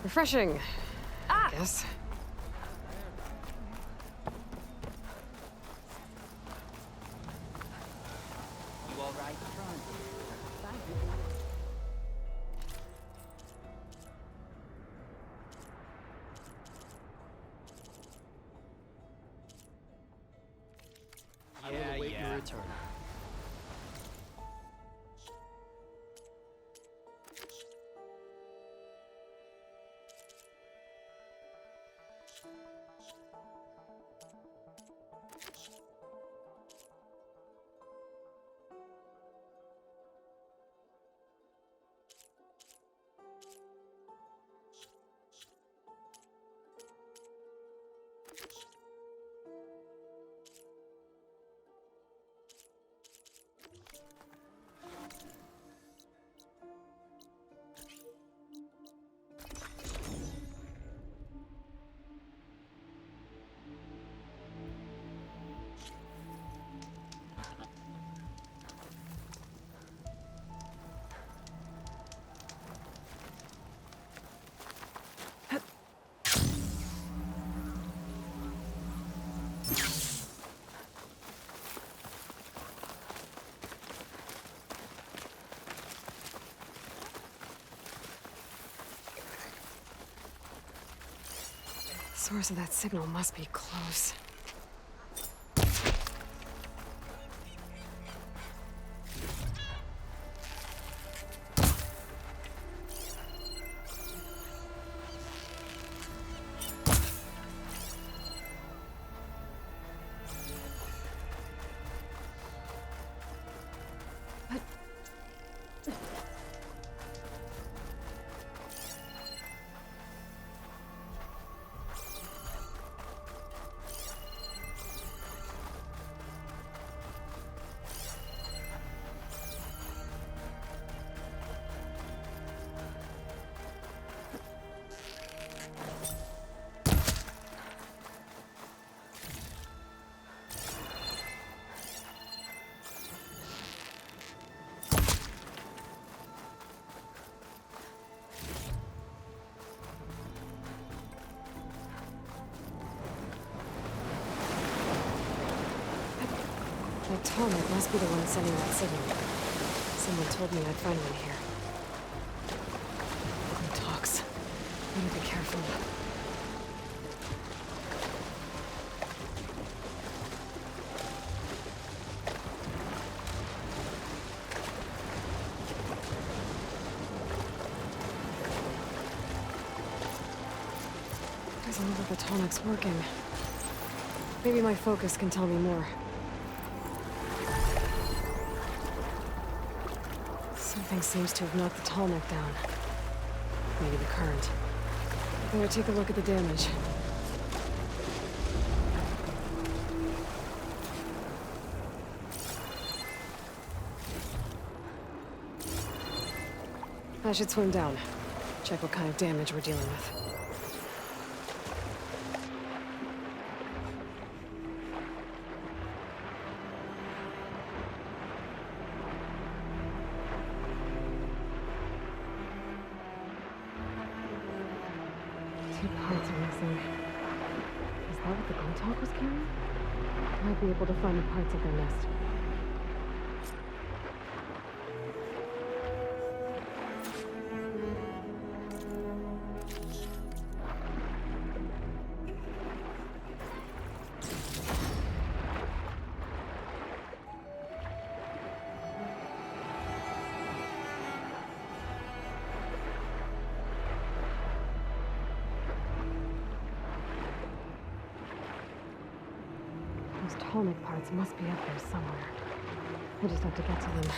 Refreshing, I guess. You all right, Tron? I will await your return. The source of that signal must be close. That Tallneck must be the one sending that signal. Someone told me I'd find one here. It talks. Better be careful. Doesn't look like the Tallneck's working. Maybe my focus can tell me more. Something seems to have knocked the Tallneck down. Maybe the current. Better take a look at the damage. I should swim down. Check what kind of damage we're dealing with. Two parts are missing. Is that what the Glinthawk was carrying? Might be able to find the parts of their nest. Those Tallneck parts must be up there somewhere. I just have to get to them.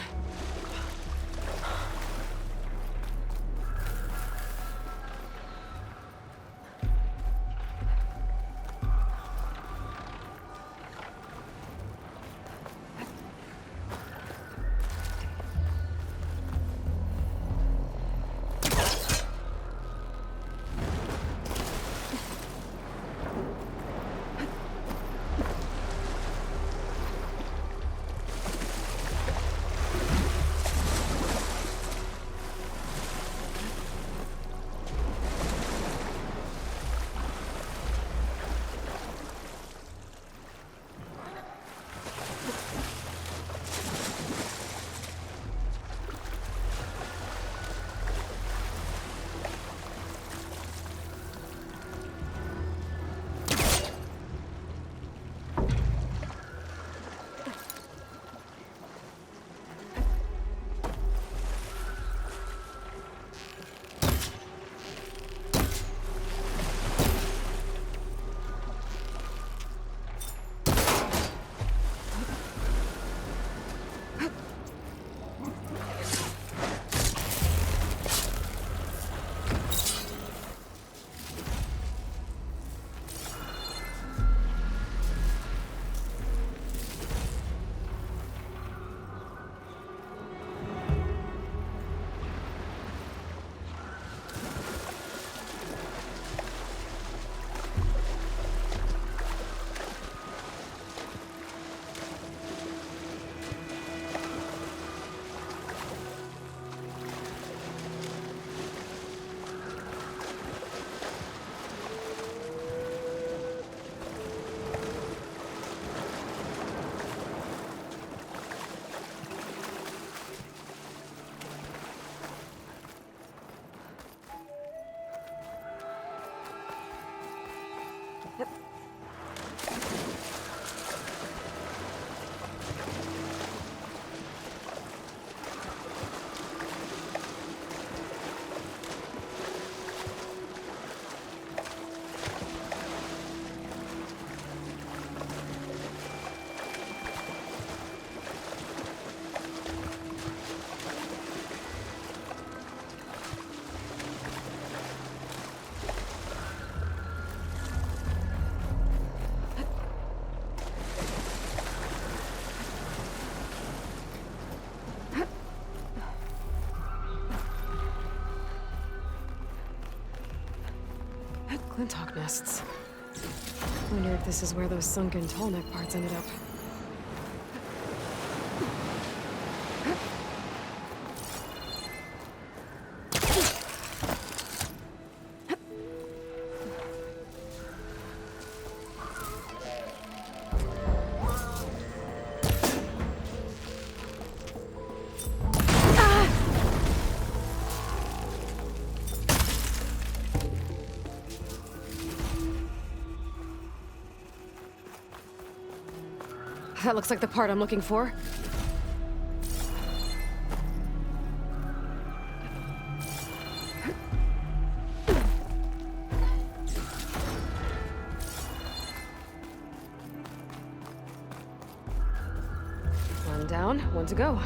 Glinthawk nests. Wonder if this is where those sunken Tallneck parts ended up. That looks like the part I'm looking for. One down, one to go.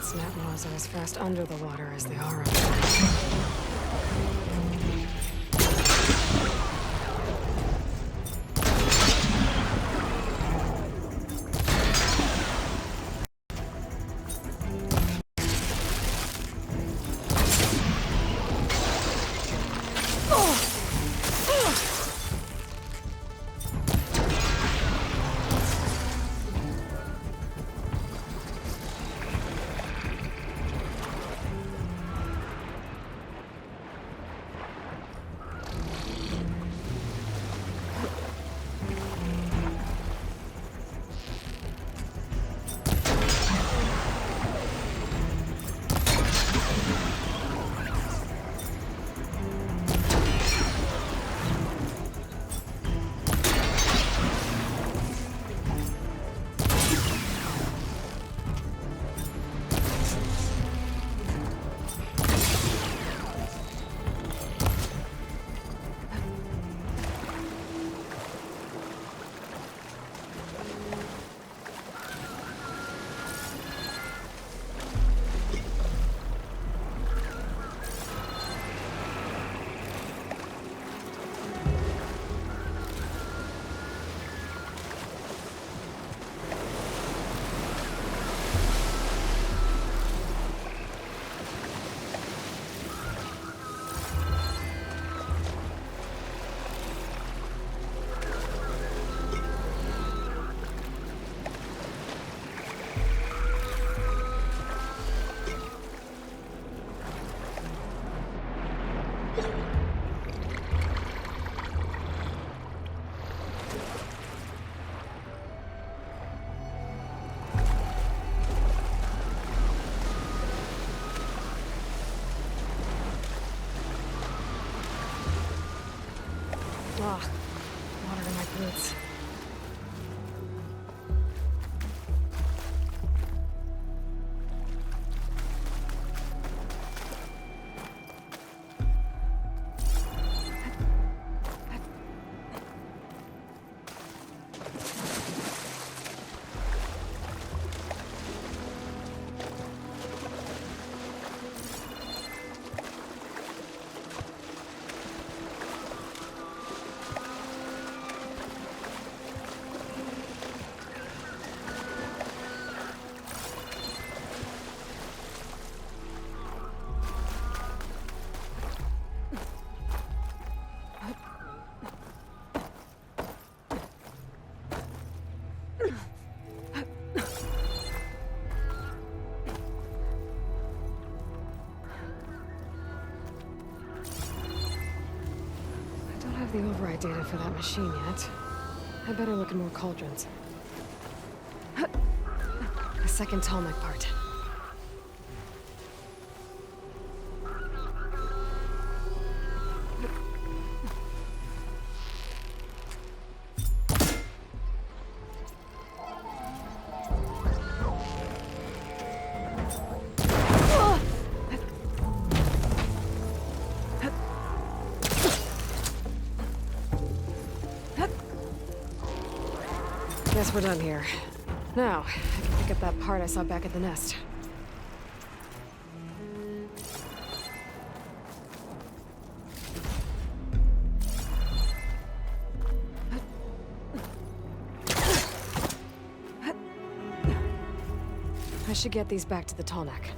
Snap maws are as fast under the water as they are under. Ugh, water in my boots. The override data for that machine yet. I better look in more cauldrons. A second Tallneck part. Guess we're done here. Now, I can pick up that part I saw back at the nest. I should get these back to the tall neck.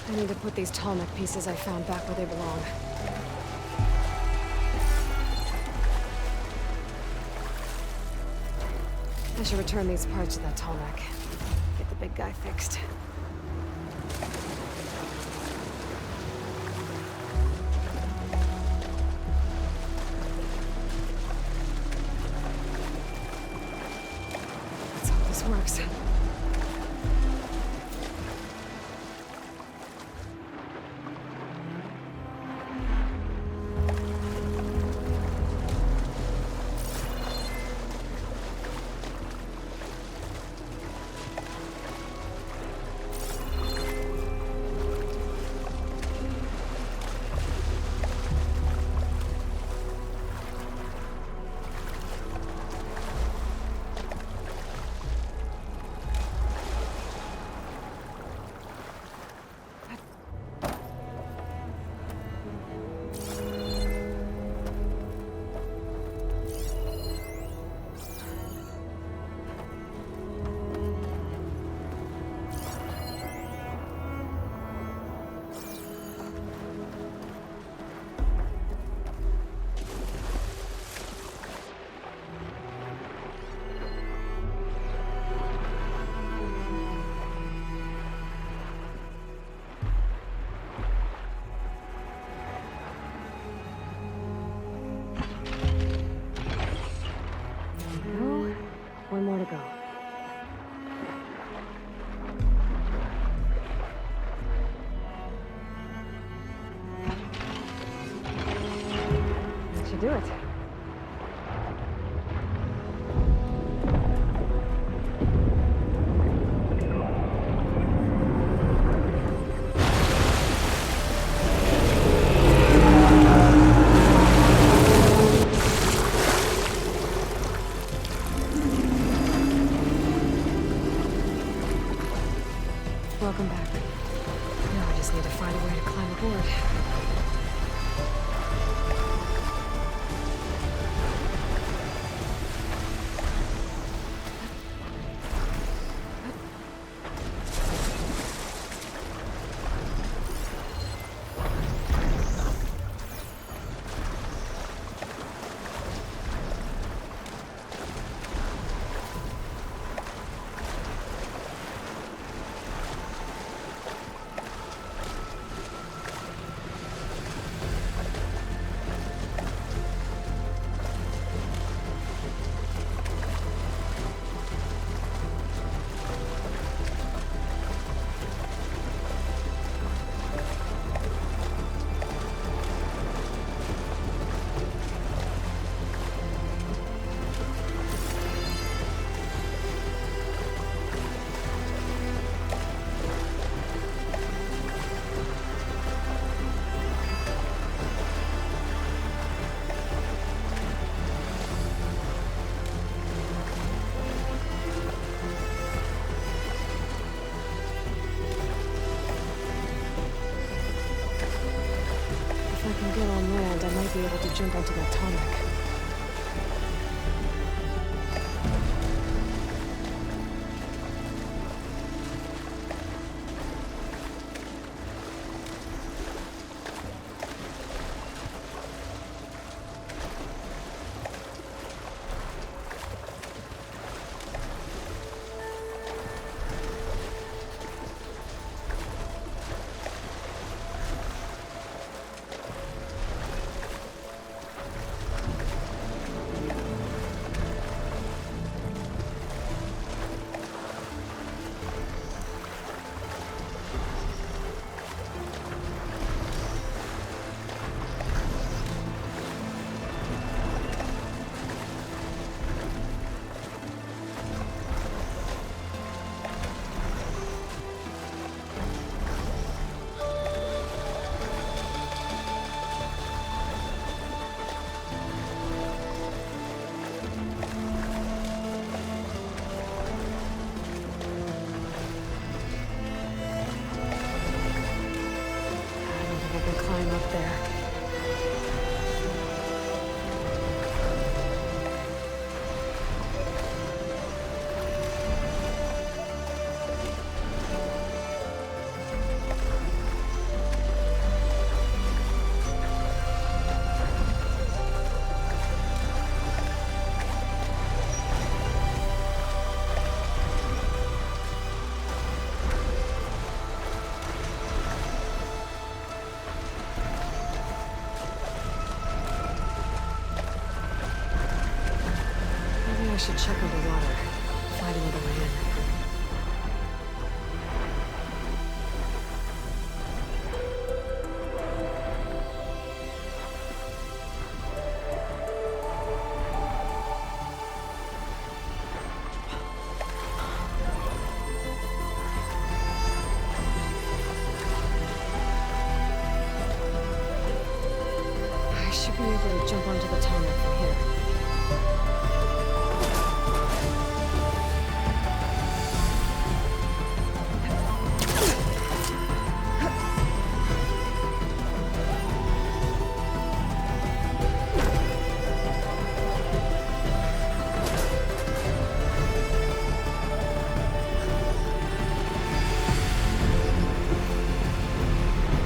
I need to put these tall neck pieces I found back where they belong. I should return these parts to that tall neck. Get the big guy fixed. Let's hope this works. One more to go. That should do it. Welcome back. Now I just need to find a way to climb aboard. If I can get on land, I might be able to jump onto that tonic. I should check underwater, find another way in. I should be able to jump onto the tarmac from here.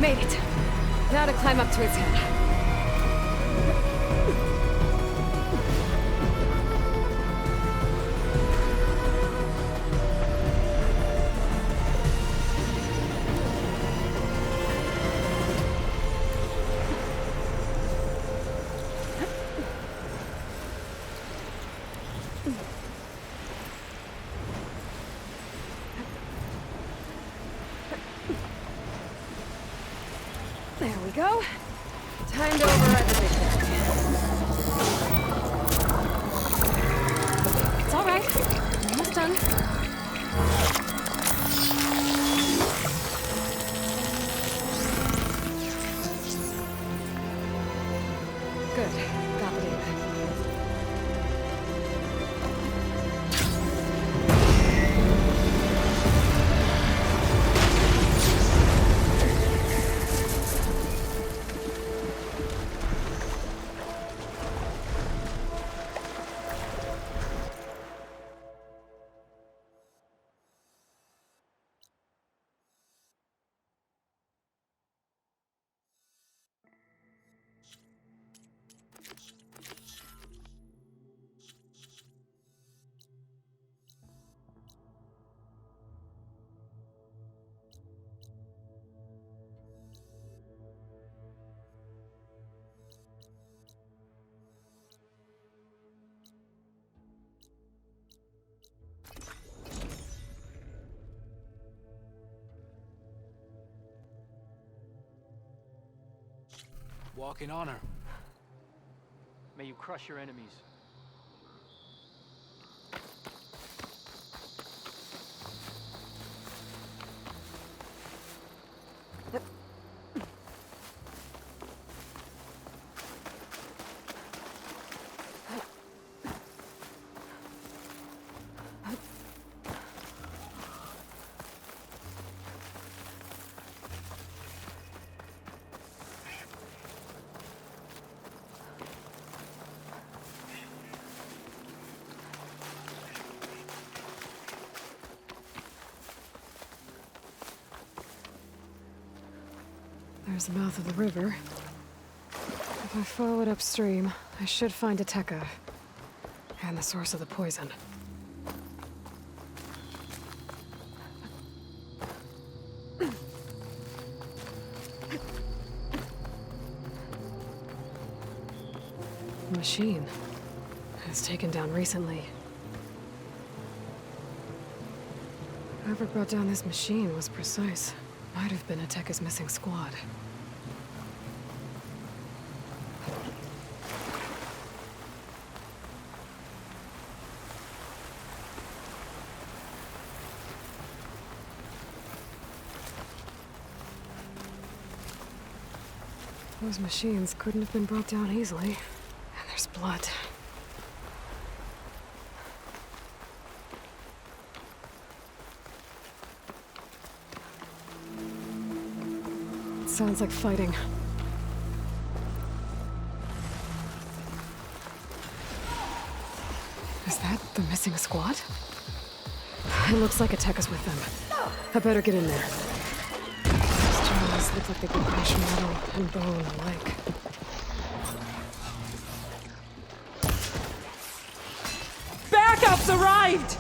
Made it. Now to climb up to his head. There we go. Time to override the big bag. It's all right. I'm almost done. Good. Got the data. Walk in honor. May you crush your enemies. There's the mouth of the river. If I follow it upstream, I should find a Tekka. And the source of the poison. Machine. It was taken down recently. Whoever brought down this machine was precise. Might have been a Tekka's missing squad. Those machines couldn't have been brought down easily. And there's blood. It sounds like fighting. Is that the missing squad? It looks like a Tekka's with them. I better get in there. These jaws look like they can crush metal and bone alike. Backup's arrived!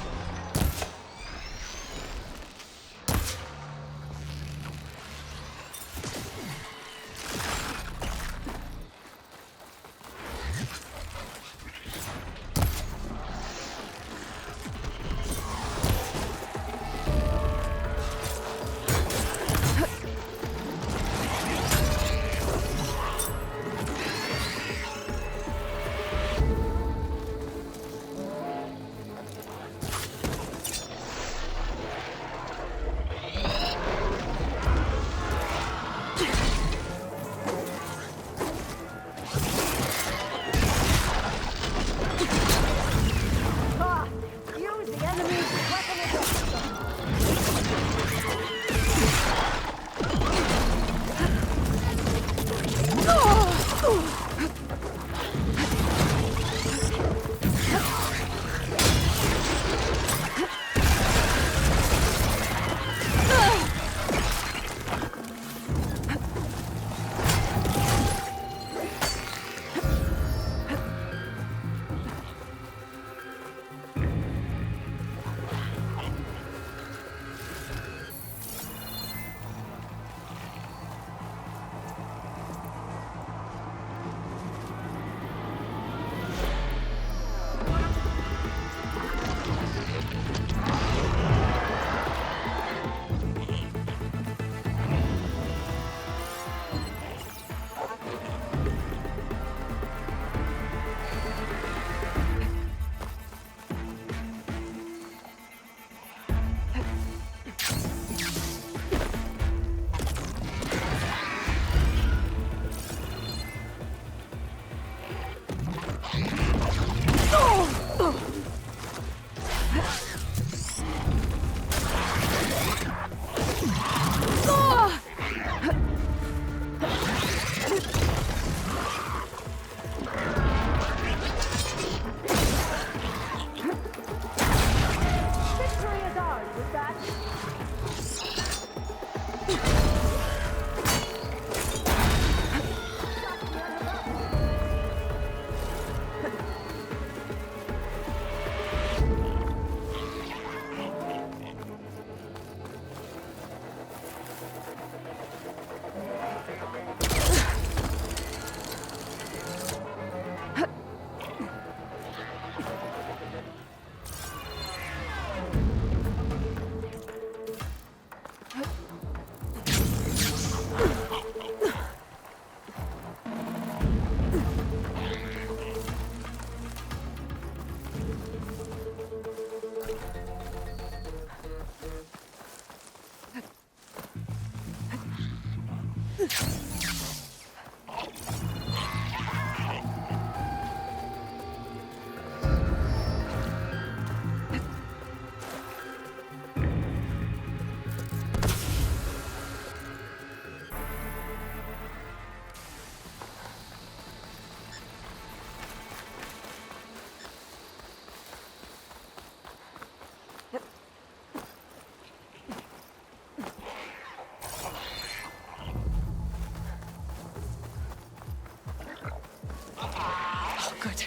Good.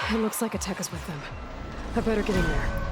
It looks like a tech is with them. I better get in there.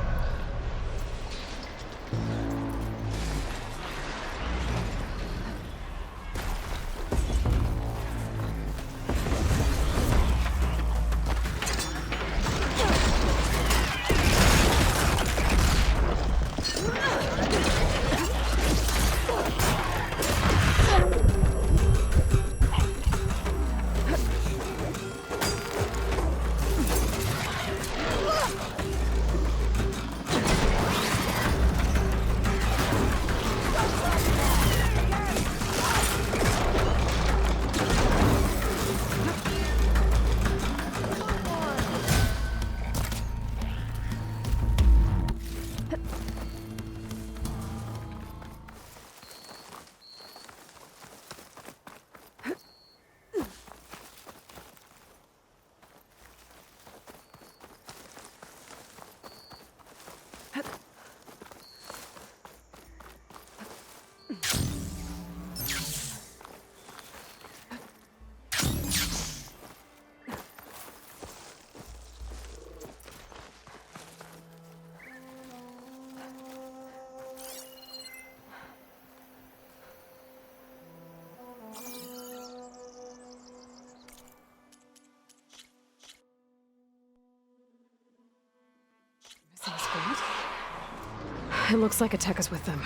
It looks like a tech is with them.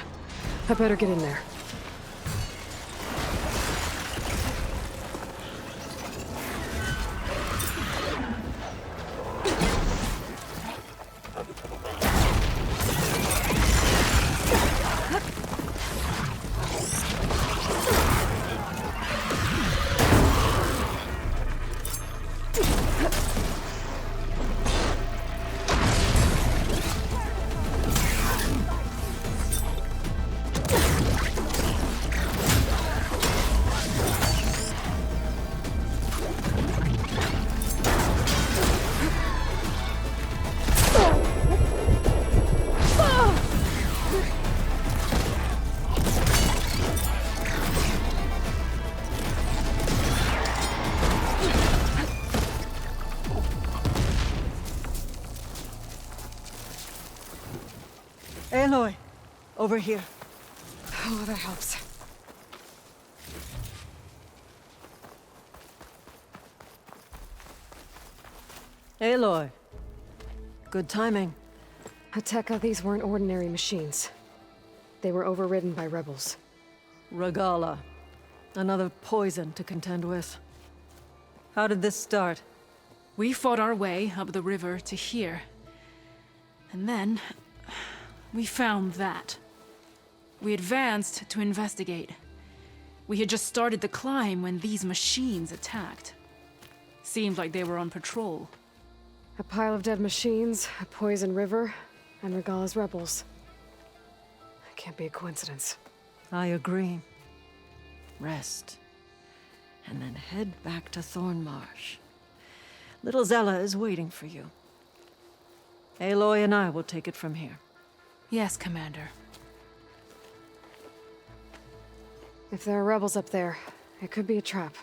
I better get in there. Aloy, over here. Oh, that helps. Aloy. Good timing. Ateka, these weren't ordinary machines. They were overridden by rebels. Regala. Another poison to contend with. How did this start? We fought our way up the river to here. And then we found that. We advanced to investigate. We had just started the climb when these machines attacked. Seemed like they were on patrol. A pile of dead machines, a poison river, and Regala's rebels. It can't be a coincidence. I agree. Rest. And then head back to Thornmarsh. Little Zella is waiting for you. Aloy and I will take it from here. Yes, Commander. If there are rebels up there, it could be a trap.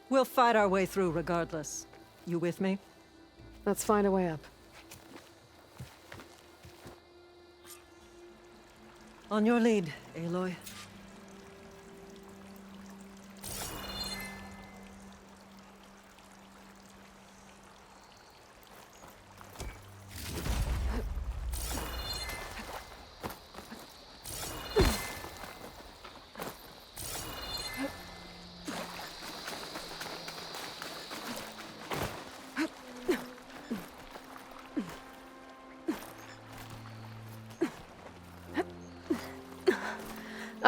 We'll fight our way through regardless. You with me? Let's find a way up. On your lead, Aloy.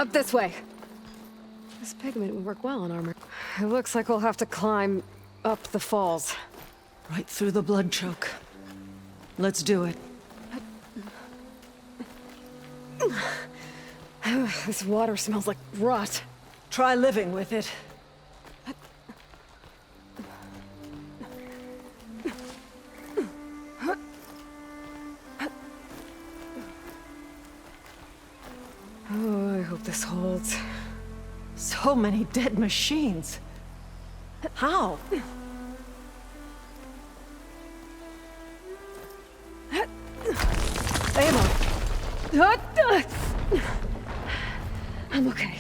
Up this way. This pigment would work well on armor. It looks like we'll have to climb up the falls. Right through the blood choke. Let's do it. This water smells like rot. Try living with it. Oh, I hope this holds. So many dead machines. How? Ammo. I'm okay.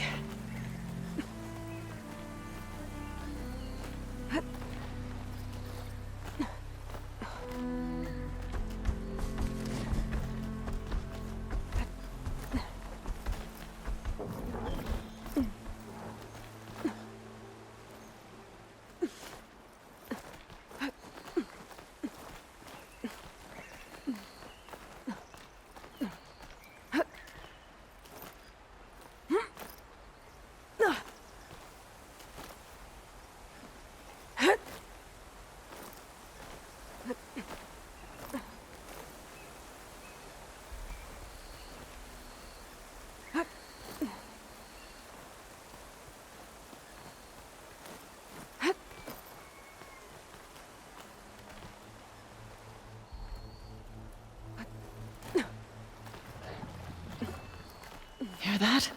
Hear that?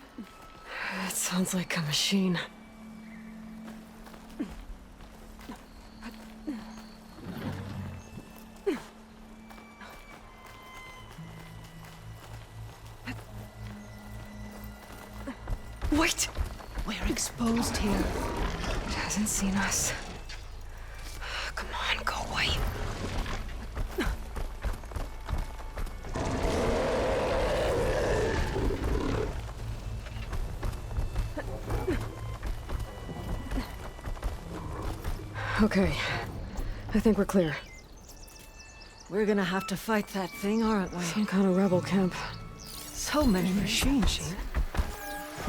It sounds like a machine. Wait! We're exposed here. It hasn't seen us. Come on, go away. Okay. I think we're clear. We're gonna have to fight that thing, aren't we? Some kind of rebel camp. So many machines.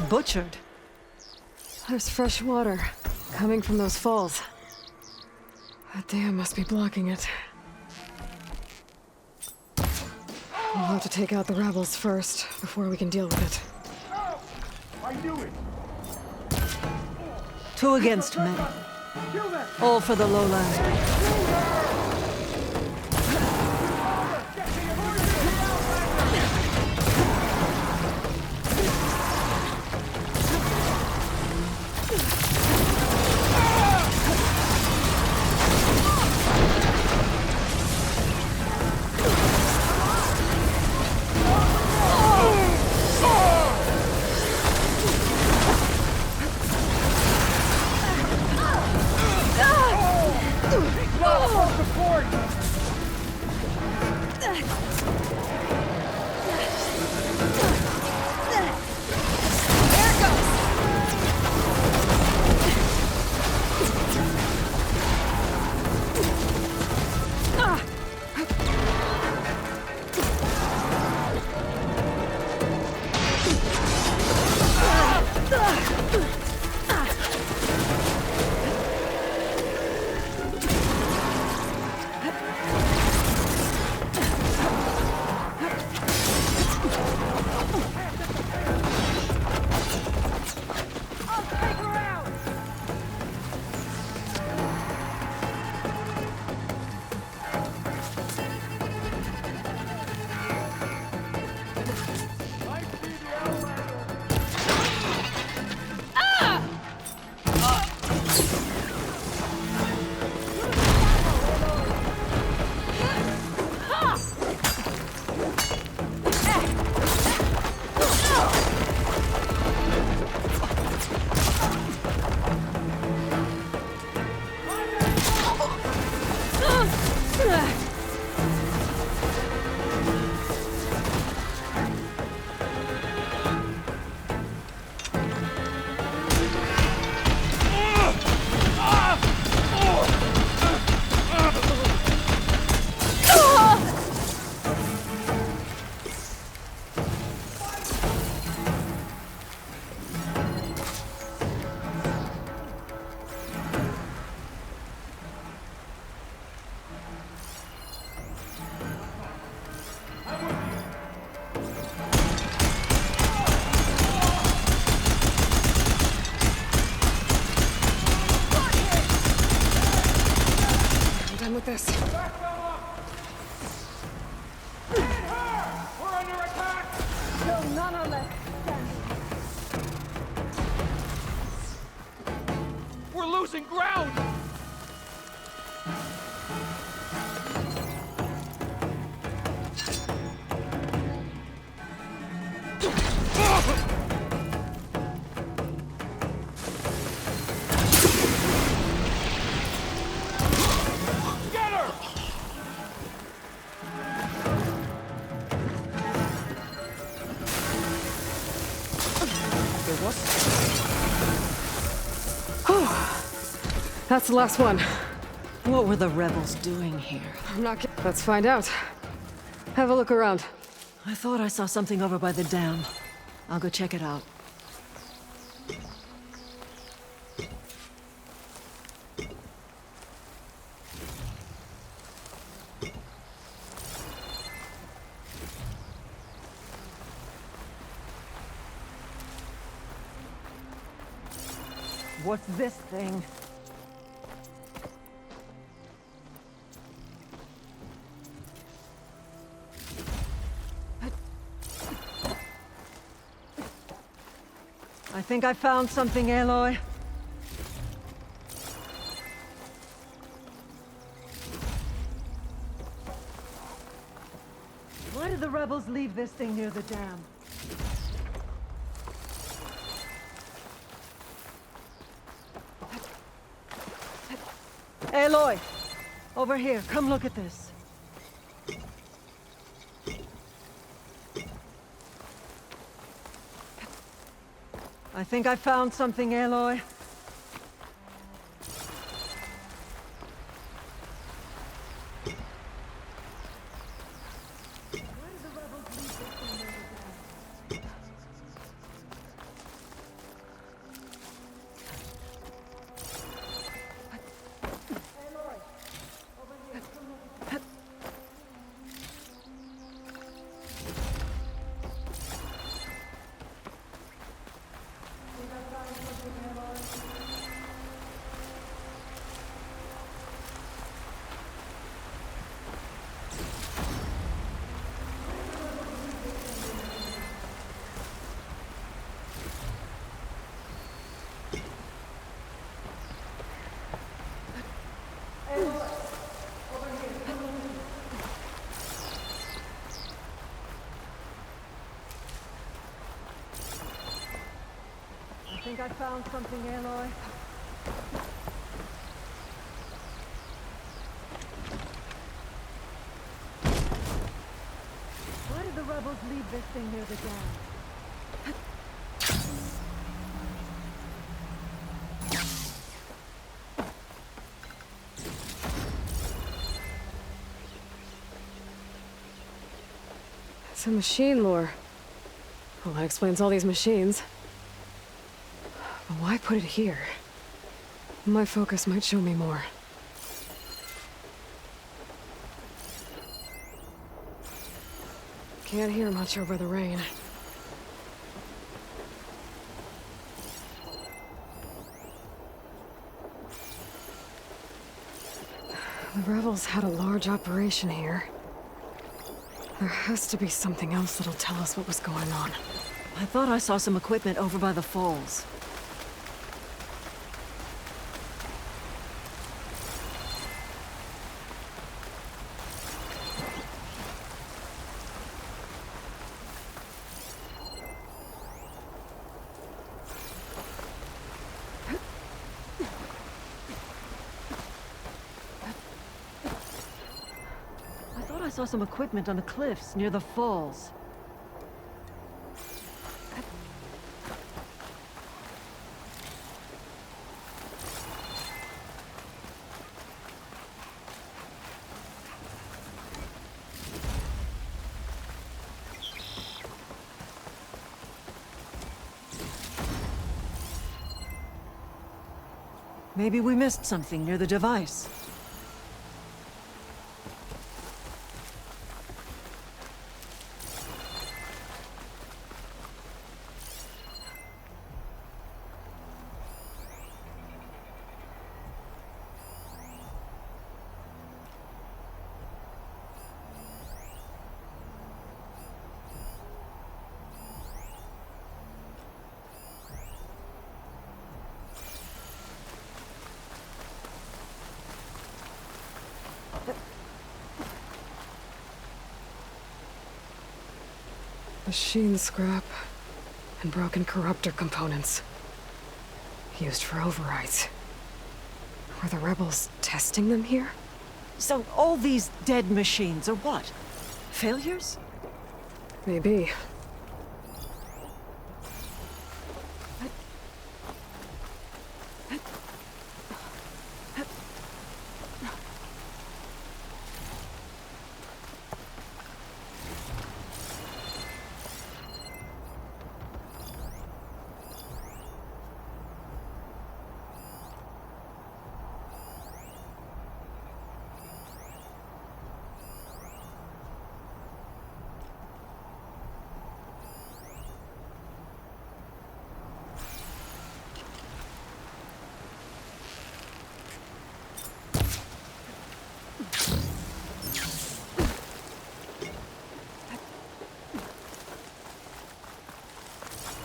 Butchered. There's fresh water coming from those falls. That dam must be blocking it. We'll have to take out the rebels first, before we can deal with it. I knew it! 2 against many. All for the lowland. That's the last one. What were the rebels doing here? I'm not kidding. Let's find out. Have a look around. I thought I saw something over by the dam. I'll go check it out. What's this thing? I think I found something, Aloy. Why did the rebels leave this thing near the dam? Aloy! Over here, come look at this. I think I found something, Aloy. I think I found something, Aloy. Why did the rebels leave this thing near the dam? It's a machine lore. Well, that explains all these machines. But why put it here? My focus might show me more. Can't hear much over the rain. The rebels had a large operation here. There has to be something else that'll tell us what was going on. I thought I saw some equipment over by the falls. I saw some equipment on the cliffs near the falls. Maybe we missed something near the device. Machine scrap and broken corruptor components. Used for overrides. Were the rebels testing them here? So all these dead machines are what? Failures? Maybe.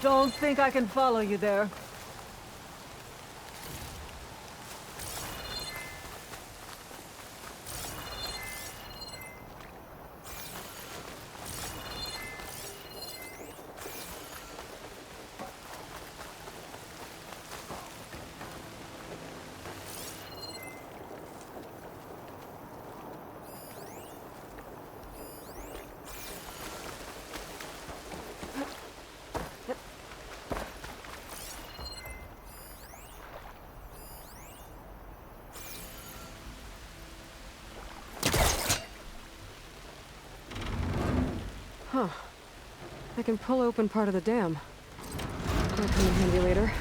Don't think I can follow you there. Huh. I can pull open part of the dam. Might come in handy later.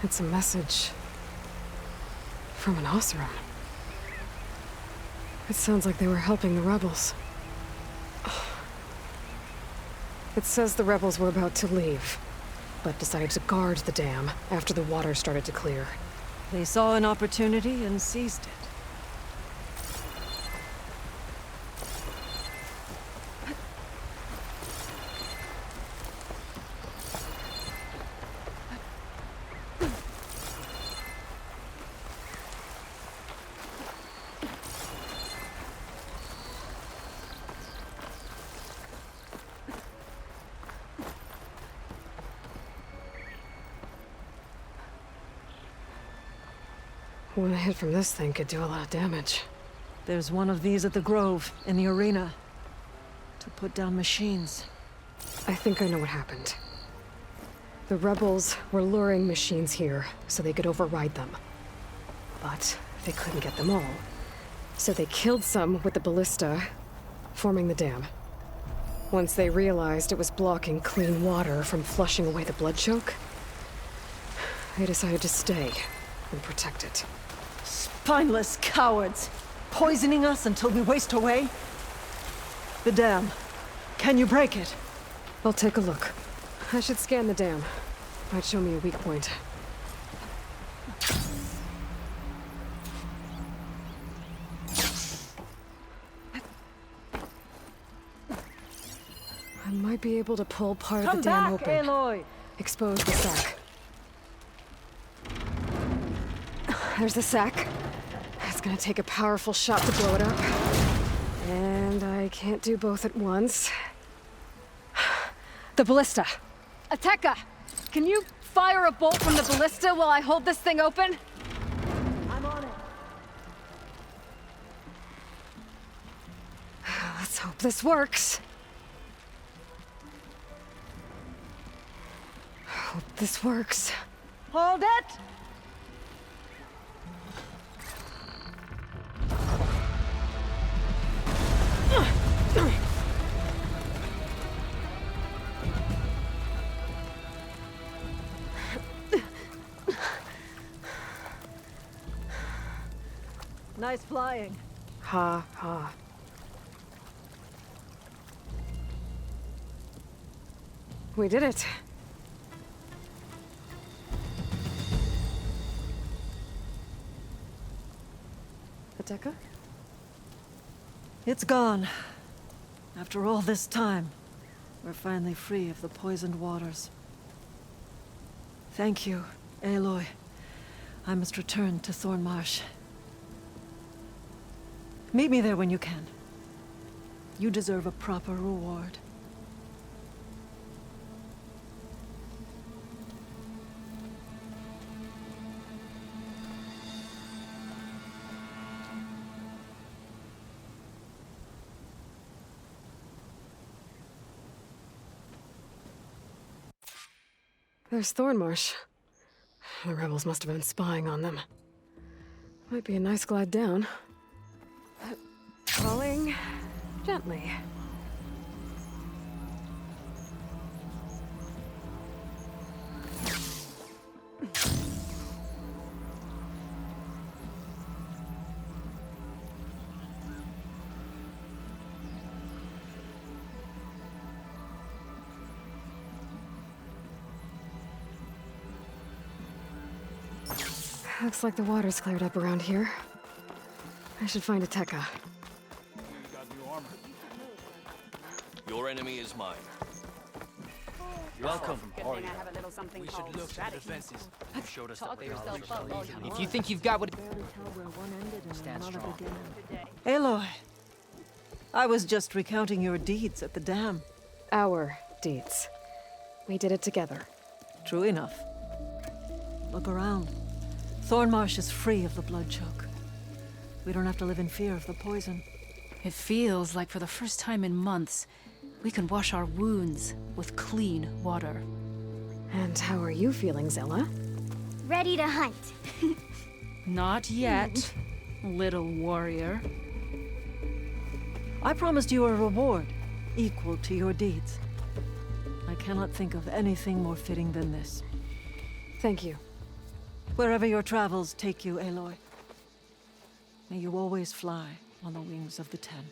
It's a message from an Oseram. It sounds like they were helping the rebels. It says the rebels were about to leave, but decided to guard the dam after the water started to clear. They saw an opportunity and seized it. One hit from this thing could do a lot of damage. There's one of these at the Grove, in the arena. To put down machines. I think I know what happened. The rebels were luring machines here so they could override them. But they couldn't get them all. So they killed some with the ballista, forming the dam. Once they realized it was blocking clean water from flushing away the blood choke, they decided to stay and protect it. Spineless cowards! Poisoning us until we waste away? The dam. Can you break it? I'll take a look. I should scan the dam. Might show me a weak point. I might be able to pull part of the dam open. Aloy! Expose the sack. There's the sack. It's gonna take a powerful shot to blow it up. And I can't do both at once. The ballista! Ateka! Can you fire a bolt from the ballista while I hold this thing open? I'm on it. Let's hope this works. Hope this works. Hold it! Nice flying. Ha ha. We did it. Ateka? It's gone. After all this time, we're finally free of the poisoned waters. Thank you, Aloy. I must return to Thornmarsh. Meet me there when you can. You deserve a proper reward. There's Thornmarsh. The rebels must have been spying on them. Might be a nice glide down. Falling gently. Looks like the water's cleared up around here. I should find Ateka. Your enemy is mine. Welcome. We should look at the defenses. You showed us the way. If you think you've got what... Stand strong. Aloy, I was just recounting your deeds at the dam. Our deeds. We did it together. True enough. Look around. Thornmarsh is free of the blood choke. We don't have to live in fear of the poison. It feels like for the first time in months, we can wash our wounds with clean water. And how are you feeling, Zilla? Ready to hunt. Not yet, little warrior. I promised you a reward equal to your deeds. I cannot think of anything more fitting than this. Thank you. Wherever your travels take you, Aloy, may you always fly on the wings of the Ten.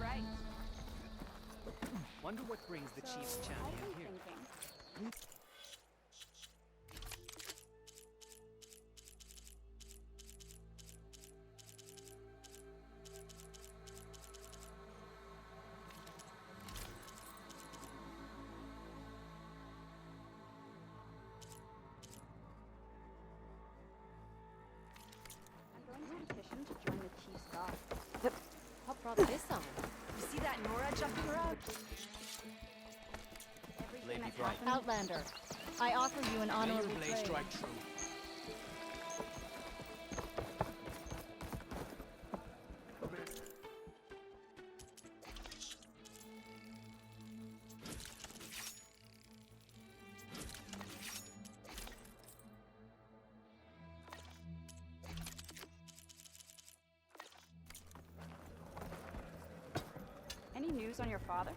Right. Wonder what brings the Chief's champion here. To join the Chief's guard. What brought this on? You see that Nora jumping around? Lady Bright. Outlander, I offer you an honorable May your blade trade. strike true. Any news on your father?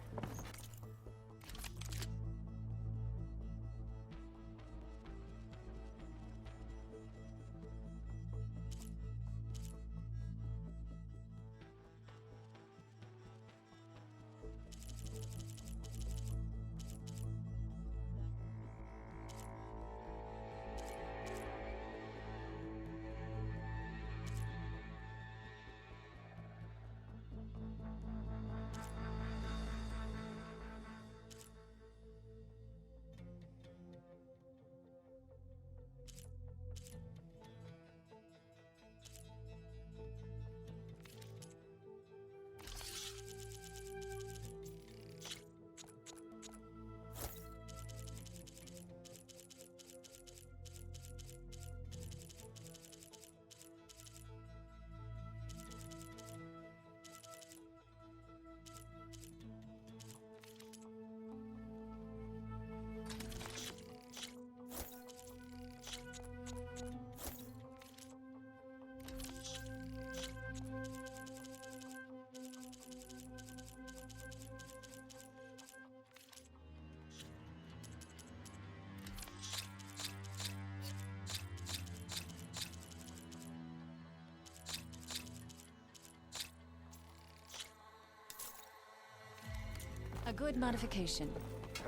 good modification.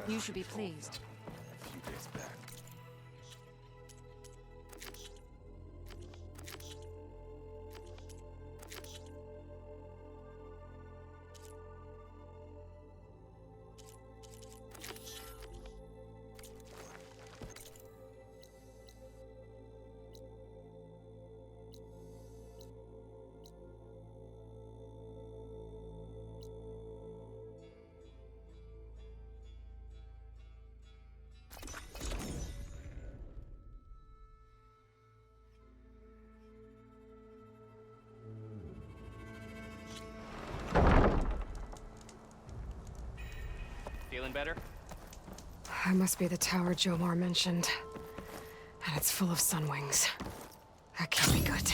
You should be pleased. A few days back. Feeling better? That must be the tower Jomar mentioned. And it's full of sunwings. That can't be good.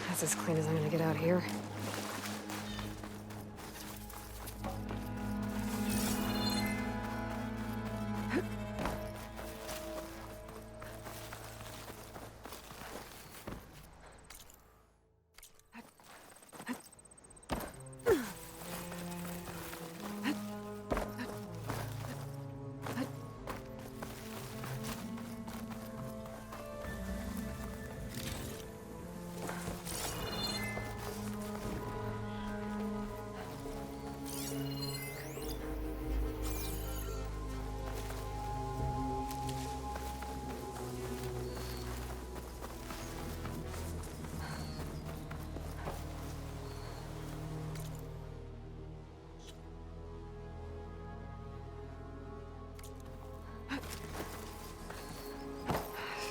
That's as clean as I'm gonna get out here.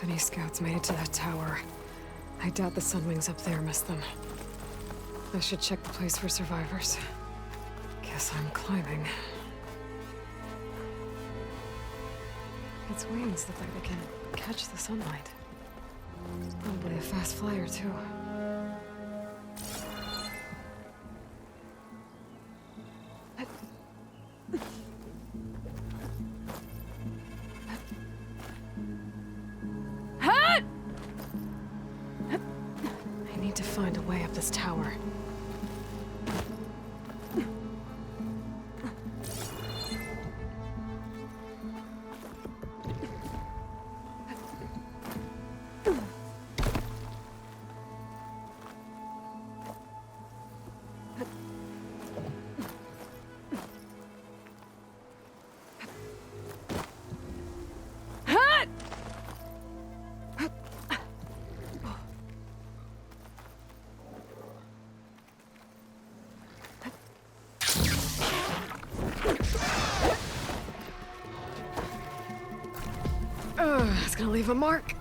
If any scouts made it to that tower, I doubt the sunwings up there missed them. I should check the place for survivors. Guess I'm climbing. Its wings look like they can catch the sunlight. Probably a fast flyer, too. I need to find a way up this tower. It's gonna leave a mark.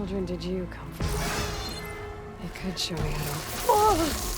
cauldron did you come from? You could show me how to...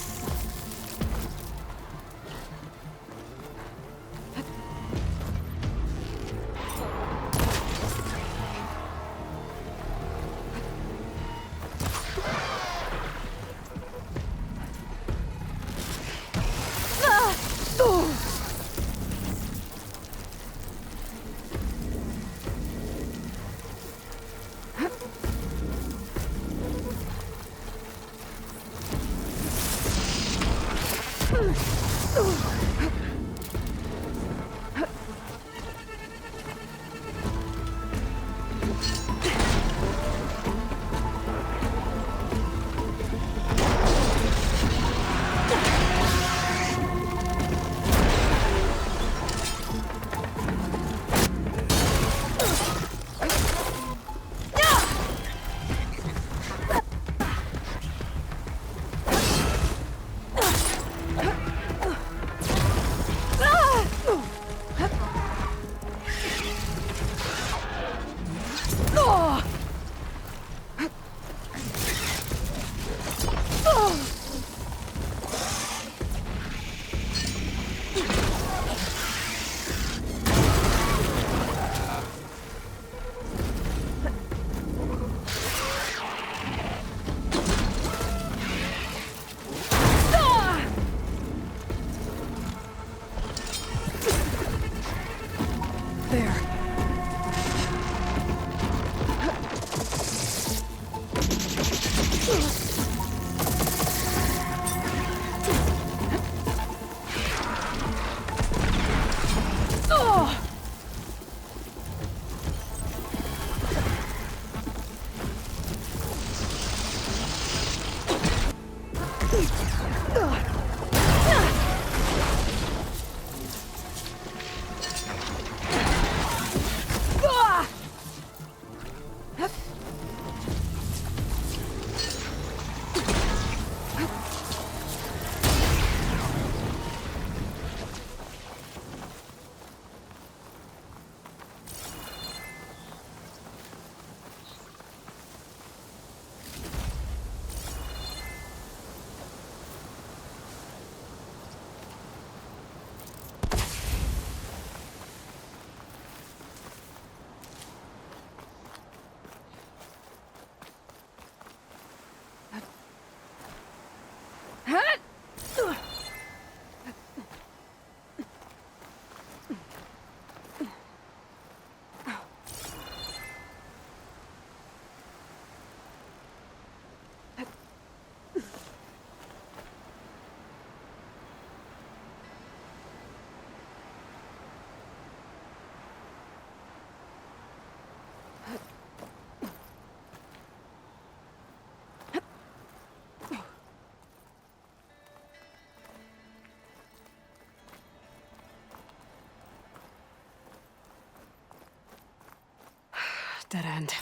Dead end.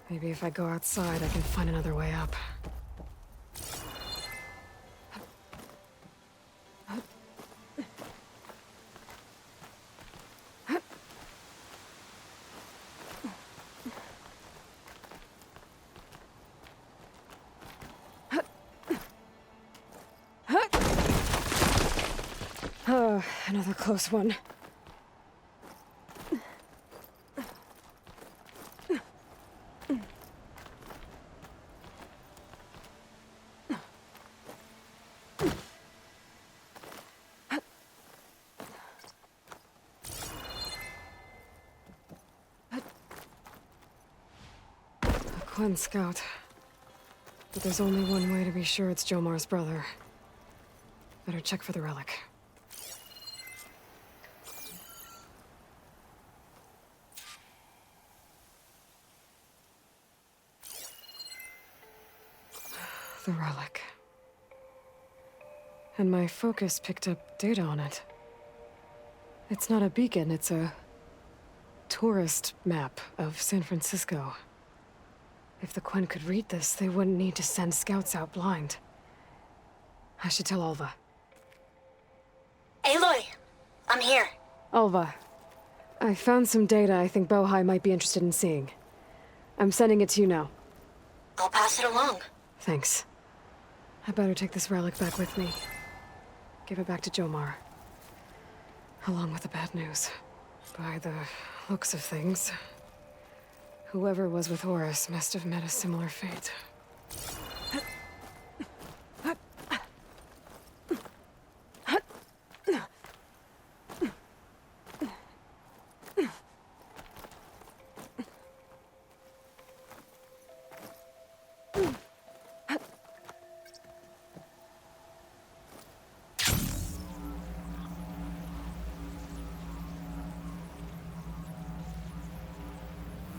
Maybe if I go outside, I can find another way up. Oh, another close one. One scout. But there's only one way to be sure it's Jomar's brother. Better check for the relic. The relic. And my focus picked up data on it. It's not a beacon, it's a tourist map of San Francisco. If the Quen could read this, they wouldn't need to send scouts out blind. I should tell Alva. Aloy! I'm here. Alva, I found some data I think Bohai might be interested in seeing. I'm sending it to you now. I'll pass it along. Thanks. I better take this relic back with me. Give it back to Jomar. Along with the bad news. By the looks of things, whoever was with Horus must have met a similar fate.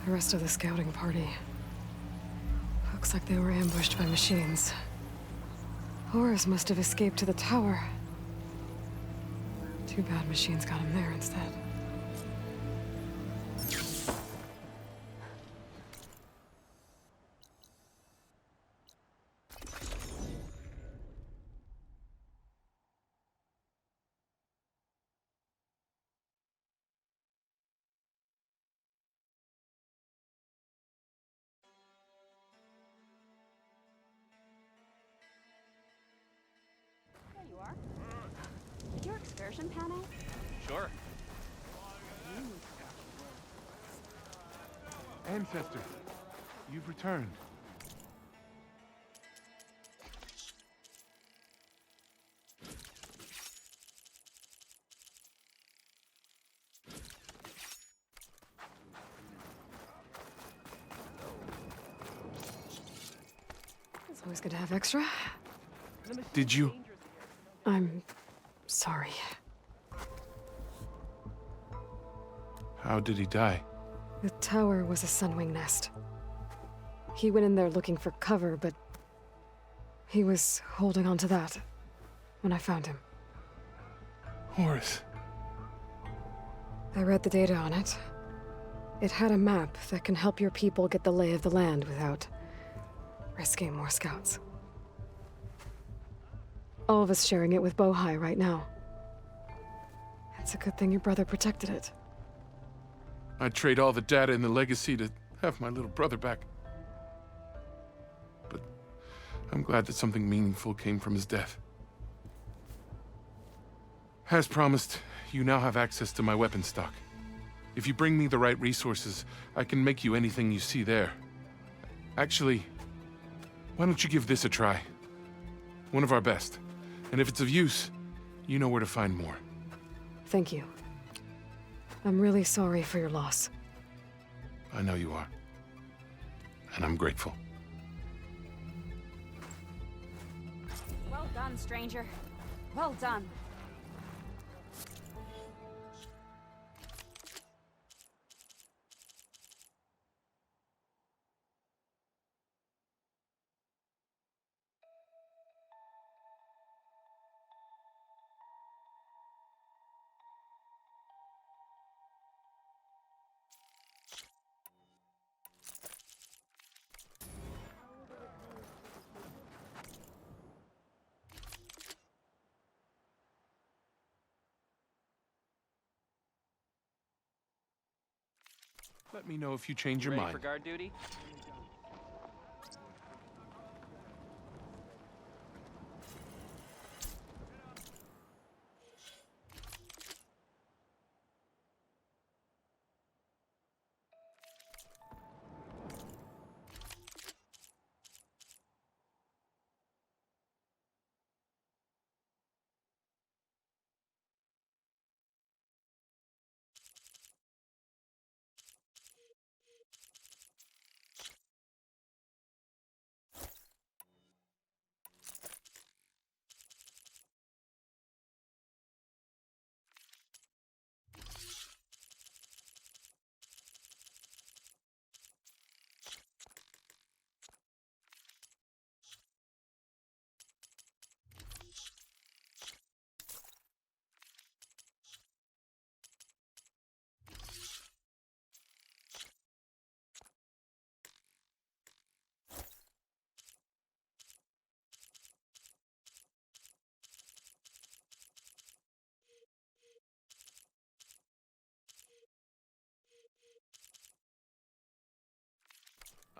The rest of the scouting party. Looks like they were ambushed by machines. Horus must have escaped to the tower. Too bad machines got him there instead. There you are. Did your excursion pan out? Sure. Ancestor, you've returned. It's always good to have extra. Did you? I'm sorry. How did he die? The tower was a sunwing nest. He went in there looking for cover, but he was holding on to that when I found him. Horus. I read the data on it. It had a map that can help your people get the lay of the land without risking more scouts. All of us sharing it with Bohai right now. It's a good thing your brother protected it. I'd trade all the data and the legacy to have my little brother back. But I'm glad that something meaningful came from his death. As promised, you now have access to my weapon stock. If you bring me the right resources, I can make you anything you see there. Actually, why don't you give this a try? One of our best. And if it's of use, you know where to find more. Thank you. I'm really sorry for your loss. I know you are. And I'm grateful. Well done, stranger. Well done. Let me know if you change your Ready mind. for guard duty?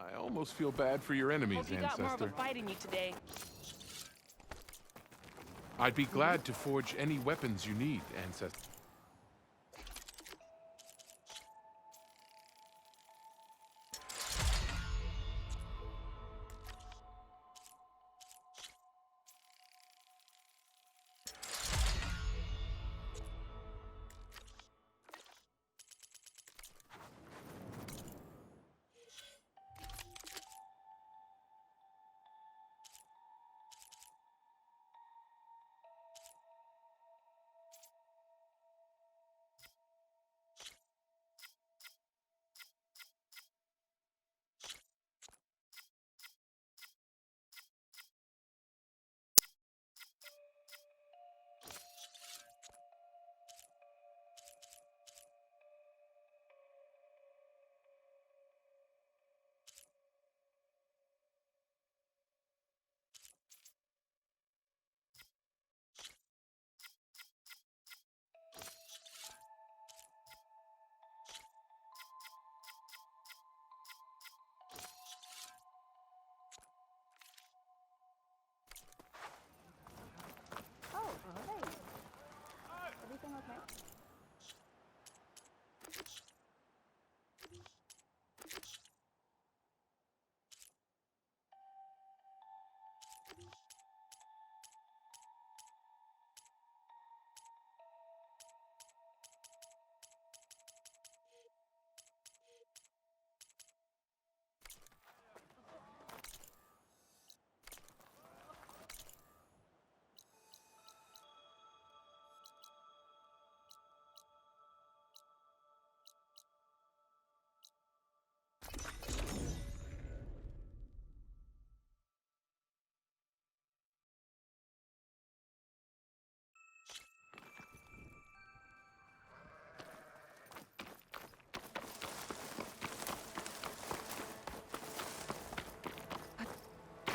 I almost feel bad for your enemies, Hope you got more of a ancestor. fight in you today. I'd be glad to forge any weapons you need, ancestor.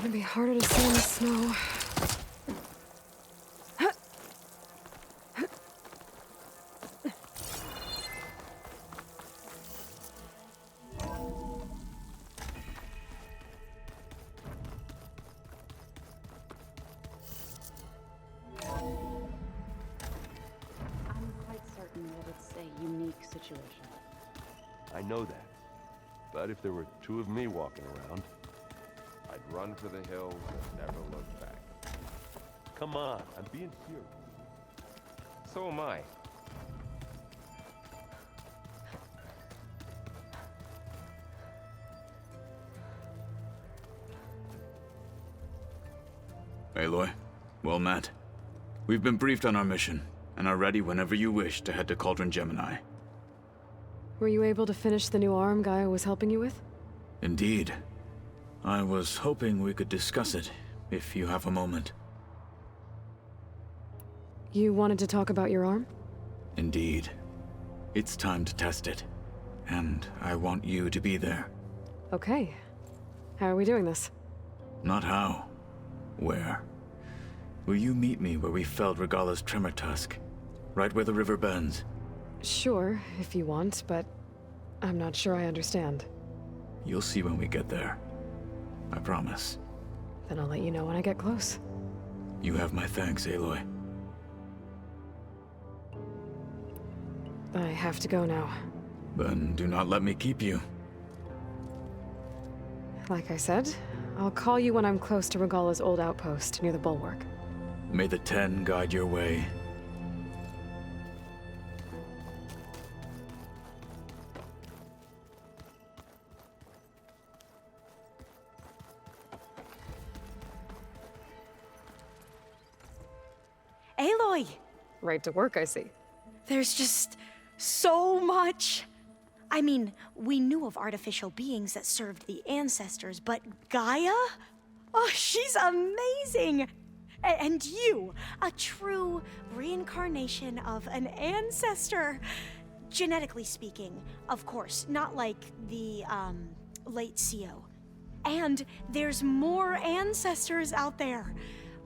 Gonna be harder to see in the snow. I'm quite certain that it's a unique situation. I know that. But if there were two of me walking around, I'd run for the hills and never look back. Come on, I'm being serious. So am I. Aloy, well met. We've been briefed on our mission, and are ready whenever you wish to head to Cauldron Gemini. Were you able to finish the new arm Gaia was helping you with? Indeed. I was hoping we could discuss it, if you have a moment. You wanted to talk about your arm? Indeed. It's time to test it, and I want you to be there. Okay. How are we doing this? Not how. Where? Will you meet me where we felled Regalla's tremor tusk? Right where the river bends? Sure, if you want, but I'm not sure I understand. You'll see when we get there. I promise. Then I'll let you know when I get close. You have my thanks, Aloy. I have to go now. Then do not let me keep you. Like I said, I'll call you when I'm close to Regalla's old outpost near the bulwark. May the Ten guide your way. Aloy! Right to work, I see. There's just so much. I mean, we knew of artificial beings that served the ancestors, but Gaia? Oh, she's amazing! And you, a true reincarnation of an ancestor. Genetically speaking, of course, not like the, late CO. And there's more ancestors out there,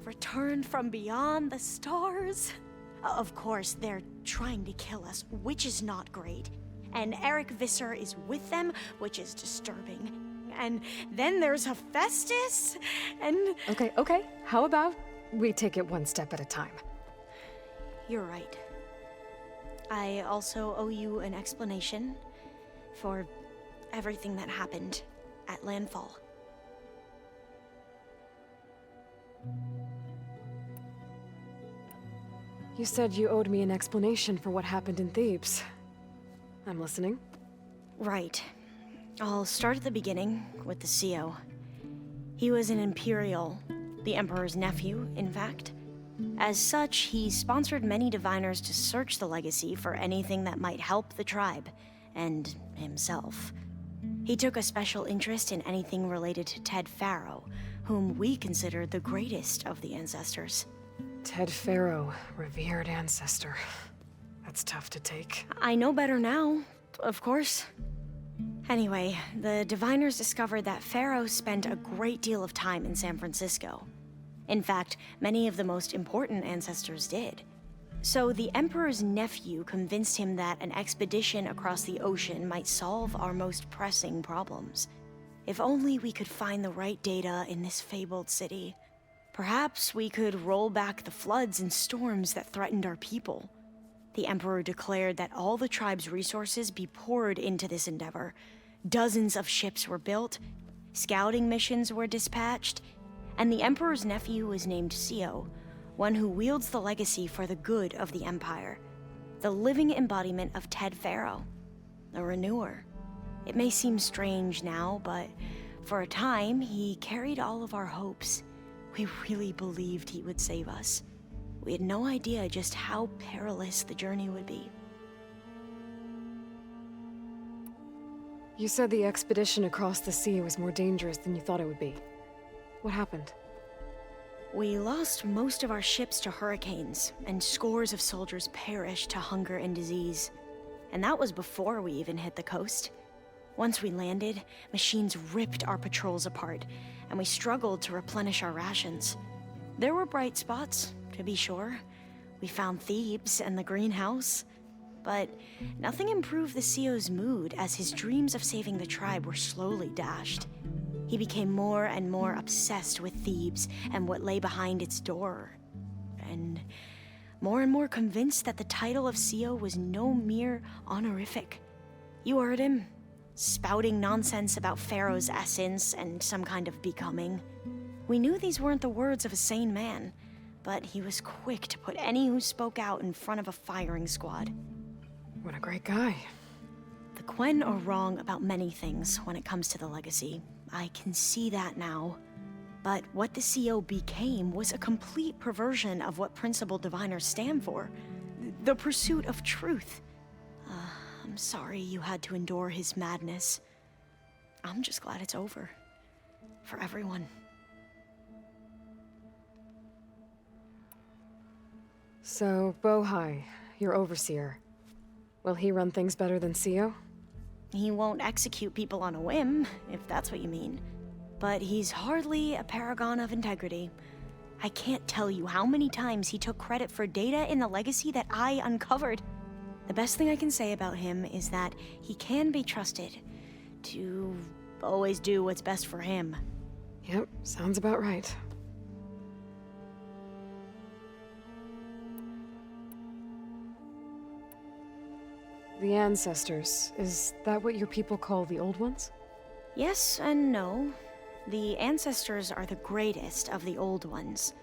returned from beyond the stars. Of course, they're trying to kill us, which is not great. And Eric Visser is with them, which is disturbing. and then there's Hephaestus, and... Okay. How about we take it one step at a time? You're right. I also owe you an explanation for everything that happened at Landfall. You said you owed me an explanation for what happened in Thebes. I'm listening. Right. I'll start at the beginning with the CO. He was an Imperial, the Emperor's nephew, in fact. As such, he sponsored many diviners to search the legacy for anything that might help the tribe, and himself. He took a special interest in anything related to Ted Faro, whom we consider the greatest of the ancestors. Ted Faro, revered ancestor. That's tough to take. I know better now, of course. Anyway, the diviners discovered that Faro spent a great deal of time in San Francisco. In fact, many of the most important ancestors did. So the Emperor's nephew convinced him that an expedition across the ocean might solve our most pressing problems. If only we could find the right data in this fabled city. Perhaps we could roll back the floods and storms that threatened our people. The Emperor declared that all the tribe's resources be poured into this endeavor. Dozens of ships were built, scouting missions were dispatched, and the Emperor's nephew was named CO, one who wields the legacy for the good of the Empire. The living embodiment of Ted Faro, a renewer. It may seem strange now, but for a time, he carried all of our hopes. We really believed he would save us. We had no idea just how perilous the journey would be. You said the expedition across the sea was more dangerous than you thought it would be. What happened? We lost most of our ships to hurricanes, and scores of soldiers perished to hunger and disease. And that was before we even hit the coast. Once we landed, machines ripped our patrols apart, and we struggled to replenish our rations. There were bright spots, to be sure. We found Thebes and the greenhouse. But nothing improved the CO's mood as his dreams of saving the tribe were slowly dashed. He became more and more obsessed with Thebes and what lay behind its door. And more convinced that the title of CO was no mere honorific. You heard him, spouting nonsense about Pharaoh's essence and some kind of becoming. We knew these weren't the words of a sane man, but he was quick to put any who spoke out in front of a firing squad. What a great guy. The Quen are wrong about many things when it comes to the legacy. I can see that now. But what the CO became was a complete perversion of what principled diviners stand for. The pursuit of truth. I'm sorry you had to endure his madness. I'm just glad it's over. For everyone. So, Bohai, your overseer. Will he run things better than CO? He won't execute people on a whim, if that's what you mean. But he's hardly a paragon of integrity. I can't tell you how many times he took credit for data in the legacy that I uncovered. The best thing I can say about him is that he can be trusted to always do what's best for him. Yep, sounds about right. The ancestors, is that what your people call the old ones? Yes and no. The ancestors are the greatest of the old ones.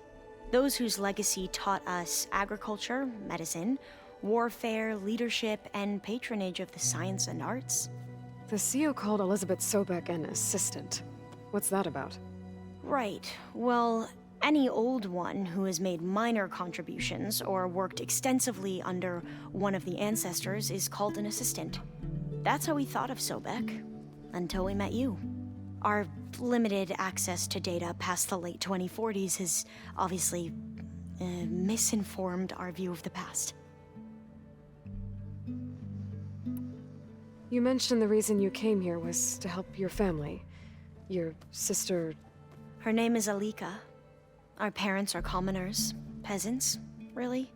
Those whose legacy taught us agriculture, medicine, warfare, leadership, and patronage of the science and arts. The CO called Elizabeth Sobek an assistant. What's that about? Right. Well, any old one who has made minor contributions or worked extensively under one of the ancestors is called an assistant. That's how we thought of Sobek, until we met you. Our limited access to data past the late 2040s has obviously misinformed our view of the past. You mentioned the reason you came here was to help your family. Your sister... Her name is Alika. Our parents are commoners, peasants, really.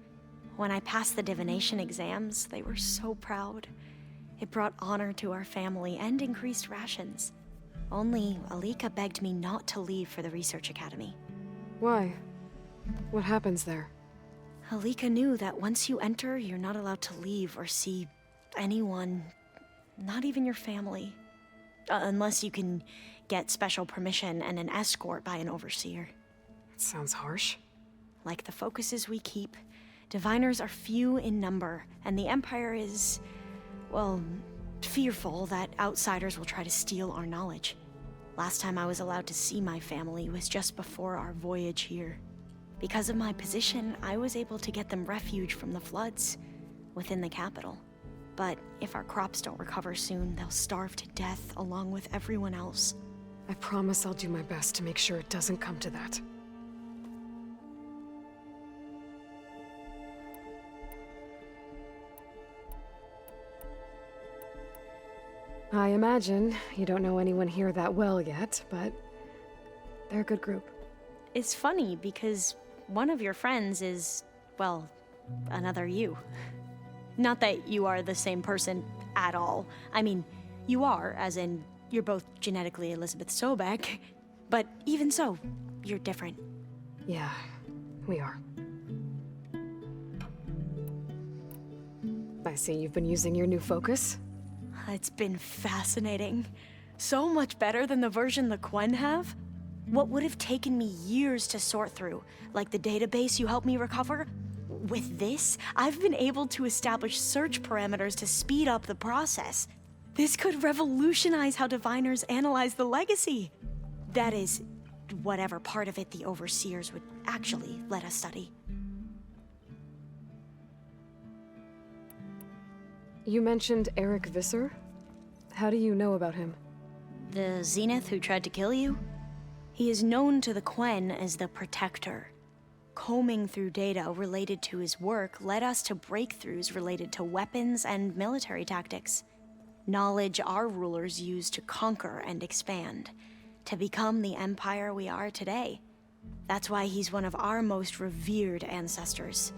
When I passed the divination exams, they were so proud. It brought honor to our family and increased rations. Only Alika begged me not to leave for the research academy. Why? What happens there? Alika knew that once you enter, you're not allowed to leave or see anyone, not even your family. Unless you can get special permission and an escort by an overseer. That sounds harsh. Like the focuses we keep, diviners are few in number, and the Empire is, well, fearful that outsiders will try to steal our knowledge. Last time I was allowed to see my family was just before our voyage here. Because of my position, I was able to get them refuge from the floods within the capital. But if our crops don't recover soon, they'll starve to death along with everyone else. I promise I'll do my best to make sure it doesn't come to that. I imagine you don't know anyone here that well yet, but they're a good group. It's funny because one of your friends is, well, another you. Not that you are the same person at all. I mean, you are, as in, you're both genetically Elizabeth Sobek, but even so, you're different. Yeah, we are. I see you've been using your new focus. It's been fascinating. So much better than the version the Quen have. What would have taken me years to sort through, like the database you helped me recover, with this, I've been able to establish search parameters to speed up the process. This could revolutionize how diviners analyze the legacy. That is, whatever part of it the overseers would actually let us study. You mentioned Eric Visser? How do you know about him? The Zenith who tried to kill you? He is known to the Quen as the Protector. Combing through data related to his work led us to breakthroughs related to weapons and military tactics. Knowledge our rulers used to conquer and expand, to become the empire we are today. That's why he's one of our most revered ancestors.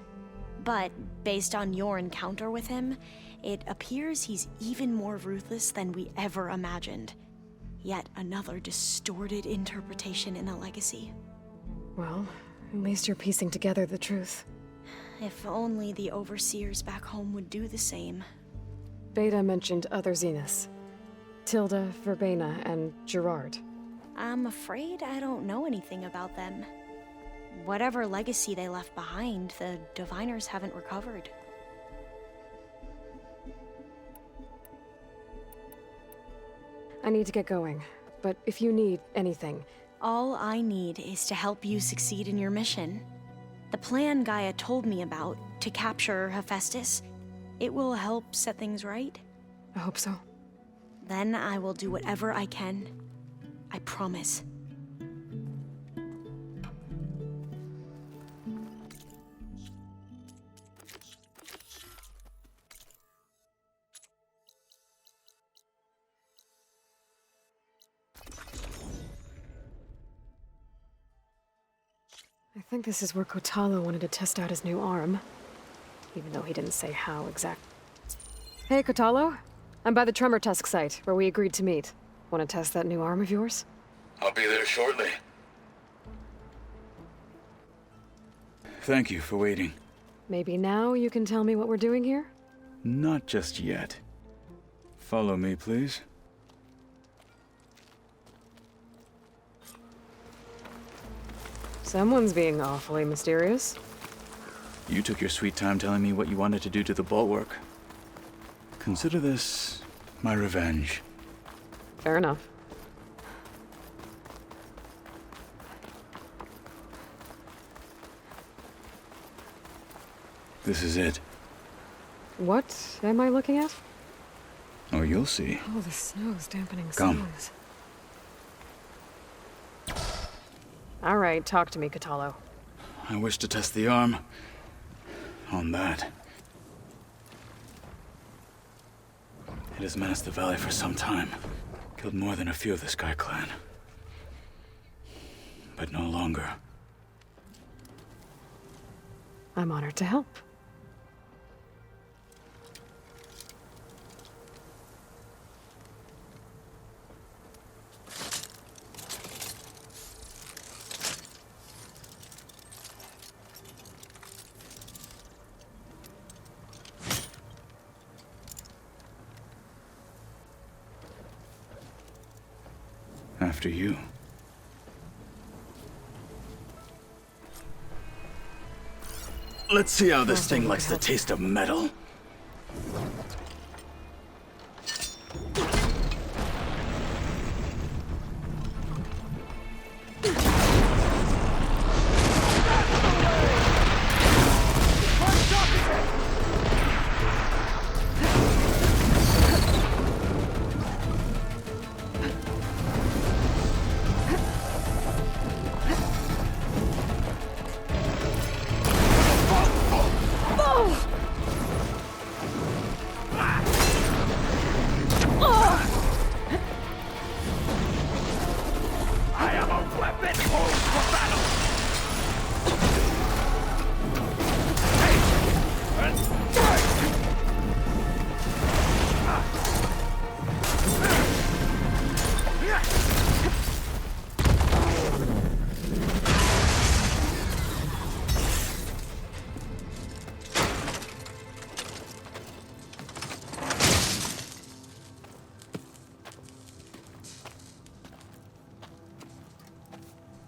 But based on your encounter with him, it appears he's even more ruthless than we ever imagined. Yet another distorted interpretation in the legacy. Well, at least you're piecing together the truth. If only the overseers back home would do the same. Beta mentioned other Zeniths. Tilda, Verbena, and Gerard. I'm afraid I don't know anything about them. Whatever legacy they left behind, the diviners haven't recovered. I need to get going, but if you need anything... All I need is to help you succeed in your mission. The plan Gaia told me about, to capture Hephaestus, it will help set things right. I hope so. Then I will do whatever I can. I promise. I think this is where Kotalo wanted to test out his new arm. Even though he didn't say how exact. Hey, Kotalo. I'm by the Tremor Tusk site, where we agreed to meet. Want to test that new arm of yours? I'll be there shortly. Thank you for waiting. Maybe now you can tell me what we're doing here? Not just yet. Follow me, please. Someone's being awfully mysterious. You took your sweet time telling me what you wanted to do to the bulwark. Consider this my revenge. Fair enough. This is it. What am I looking at? Oh, you'll see. Oh, the snow's dampening Come. sounds. All right, talk to me, Kotalo. I wish to test the arm on that. It has menaced the valley for some time. Killed more than a few of the Sky Clan. But no longer. I'm honored to help. After you. Let's see how this thing likes the taste of metal.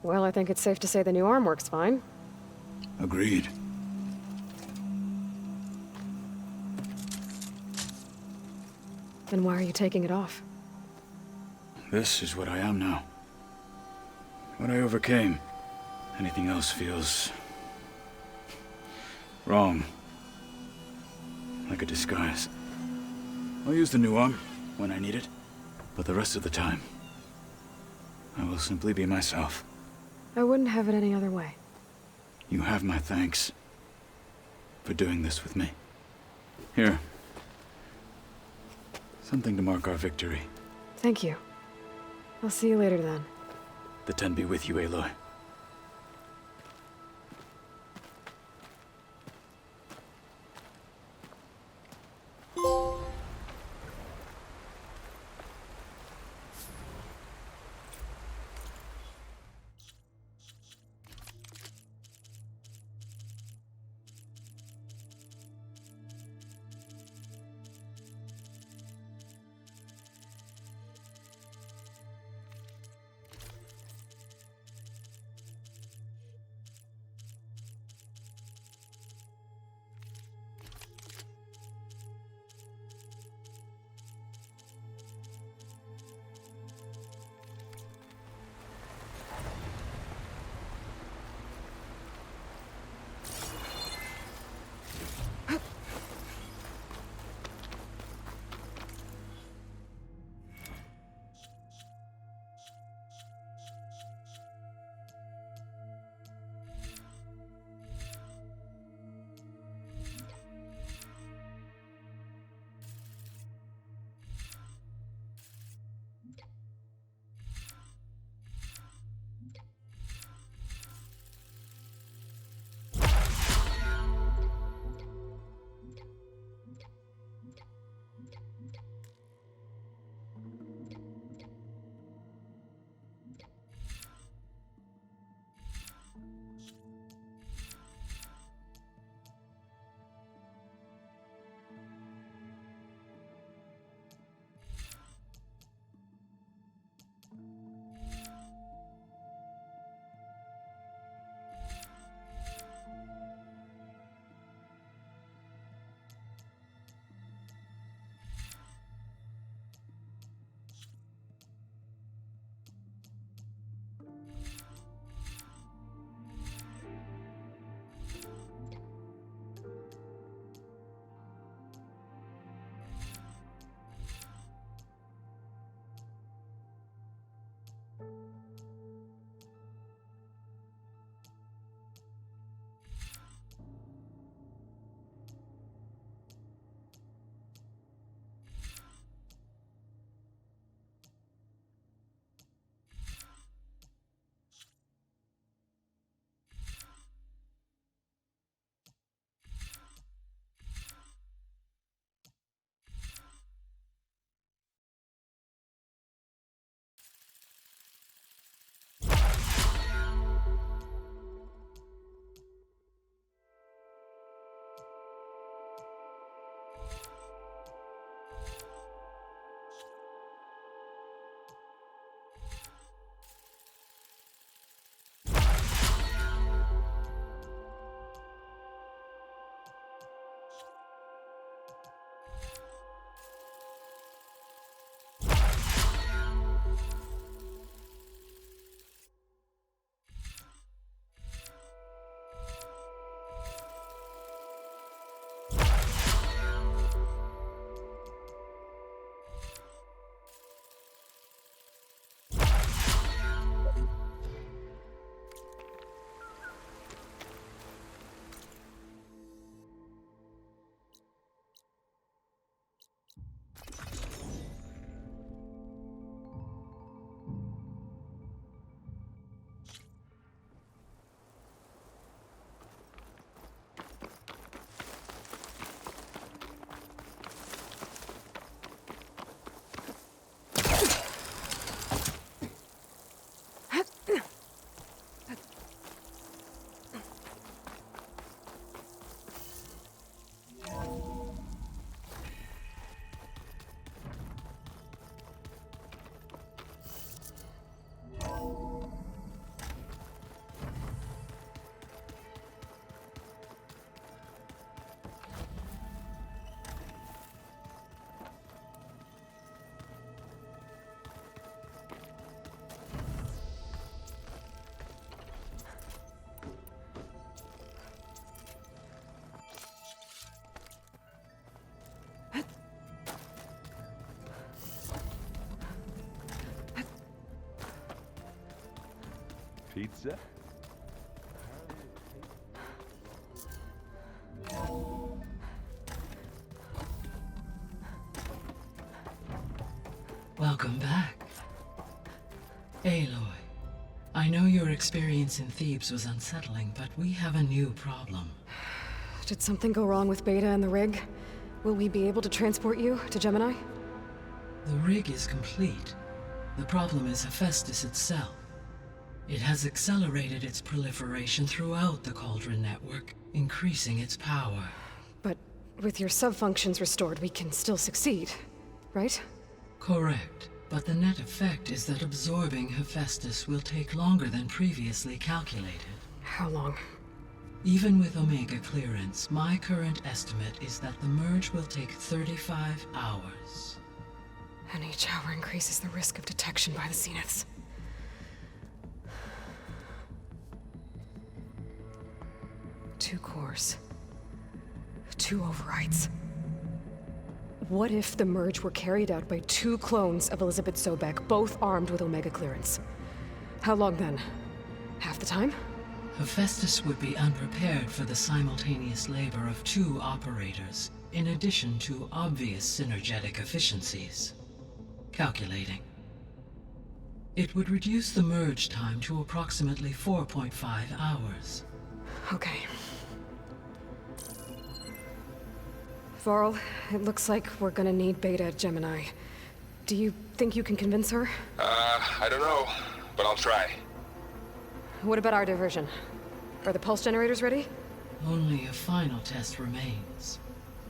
Well, I think it's safe to say the new arm works fine. Agreed. Then why are you taking it off? This is what I am now. What I overcame. Anything else feels... wrong. Like a disguise. I'll use the new arm when I need it, but the rest of the time, I will simply be myself. I wouldn't have it any other way. You have my thanks for doing this with me. Here. Something to mark our victory. Thank you. I'll see you later then. The Ten be with you, Aloy. Pizza? Welcome back. Aloy, I know your experience in Thebes was unsettling, but we have a new problem. Did something go wrong with Beta and the rig? Will we be able to transport you to Gemini? The rig is complete. The problem is Hephaestus itself. It has accelerated its proliferation throughout the Cauldron network, increasing its power. But with your sub-functions restored, we can still succeed, right? Correct. But the net effect is that absorbing Hephaestus will take longer than previously calculated. How long? Even with Omega clearance, my current estimate is that the merge will take 35 hours. And each hour increases the risk of detection by the Zeniths. Two cores. 2 overrides. What if the merge were carried out by 2 clones of Elizabeth Sobek, both armed with Omega clearance? How long then? Half the time? Hephaestus would be unprepared for the simultaneous labor of 2 operators, in addition to obvious synergetic efficiencies. Calculating. It would reduce the merge time to approximately 4.5 hours. Okay. Varl, it looks like we're gonna need Beta at Gemini. Do you think you can convince her? I don't know, but I'll try. What about our diversion? Are the pulse generators ready? Only a final test remains.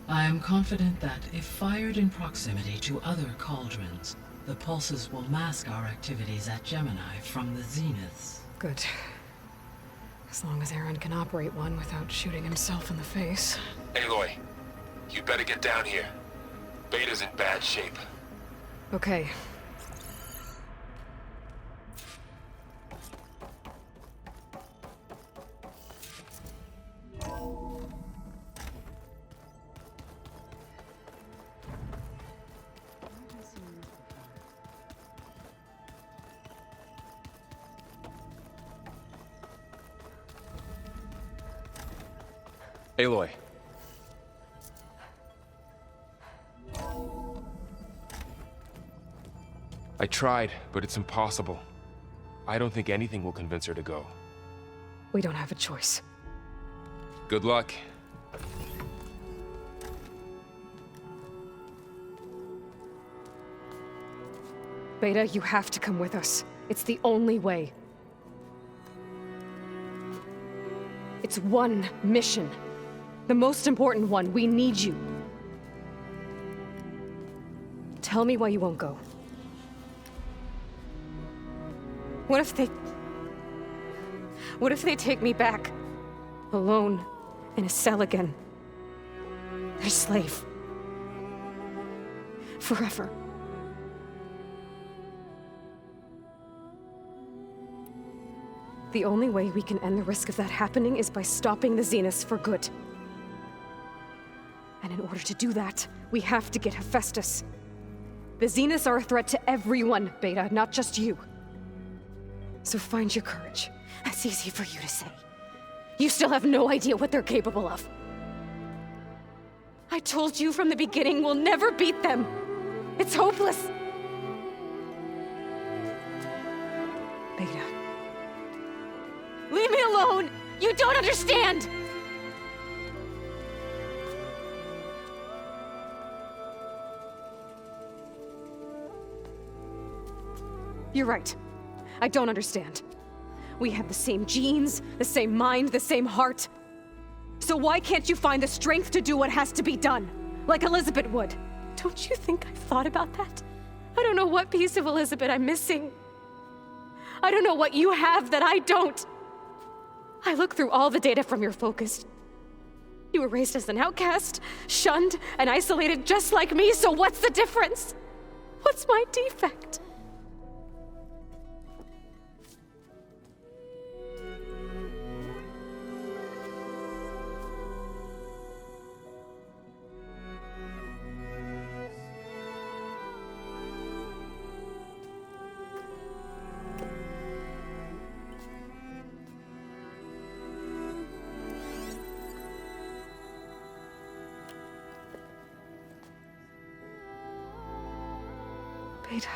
I am confident that if fired in proximity to other cauldrons, the pulses will mask our activities at Gemini from the Zeniths. Good. As long as Aaron can operate one without shooting himself in the face. Aloy, you better get down here. Beta's in bad shape. Okay. Aloy. I tried, but it's impossible. I don't think anything will convince her to go. We don't have a choice. Good luck. Beta, you have to come with us. It's the only way. It's one mission. The most important one. We need you. Tell me why you won't go. What if they take me back? Alone, in a cell again. Their slave. Forever. The only way we can end the risk of that happening is by stopping the Zeniths for good. And in order to do that, we have to get Hephaestus. The Zeniths are a threat to everyone, Beta, not just you. So find your courage. That's easy for you to say. You still have no idea what they're capable of. I told you from the beginning we'll never beat them. It's hopeless. Beta. Leave me alone! You don't understand! You're right. I don't understand. We have the same genes, the same mind, the same heart. So why can't you find the strength to do what has to be done? Like Elizabeth would. Don't you think I've thought about that? I don't know what piece of Elizabeth I'm missing. I don't know what you have that I don't. I look through all the data from your focus. You were raised as an outcast, shunned, and isolated just like me, so what's the difference? What's my defect? Beta.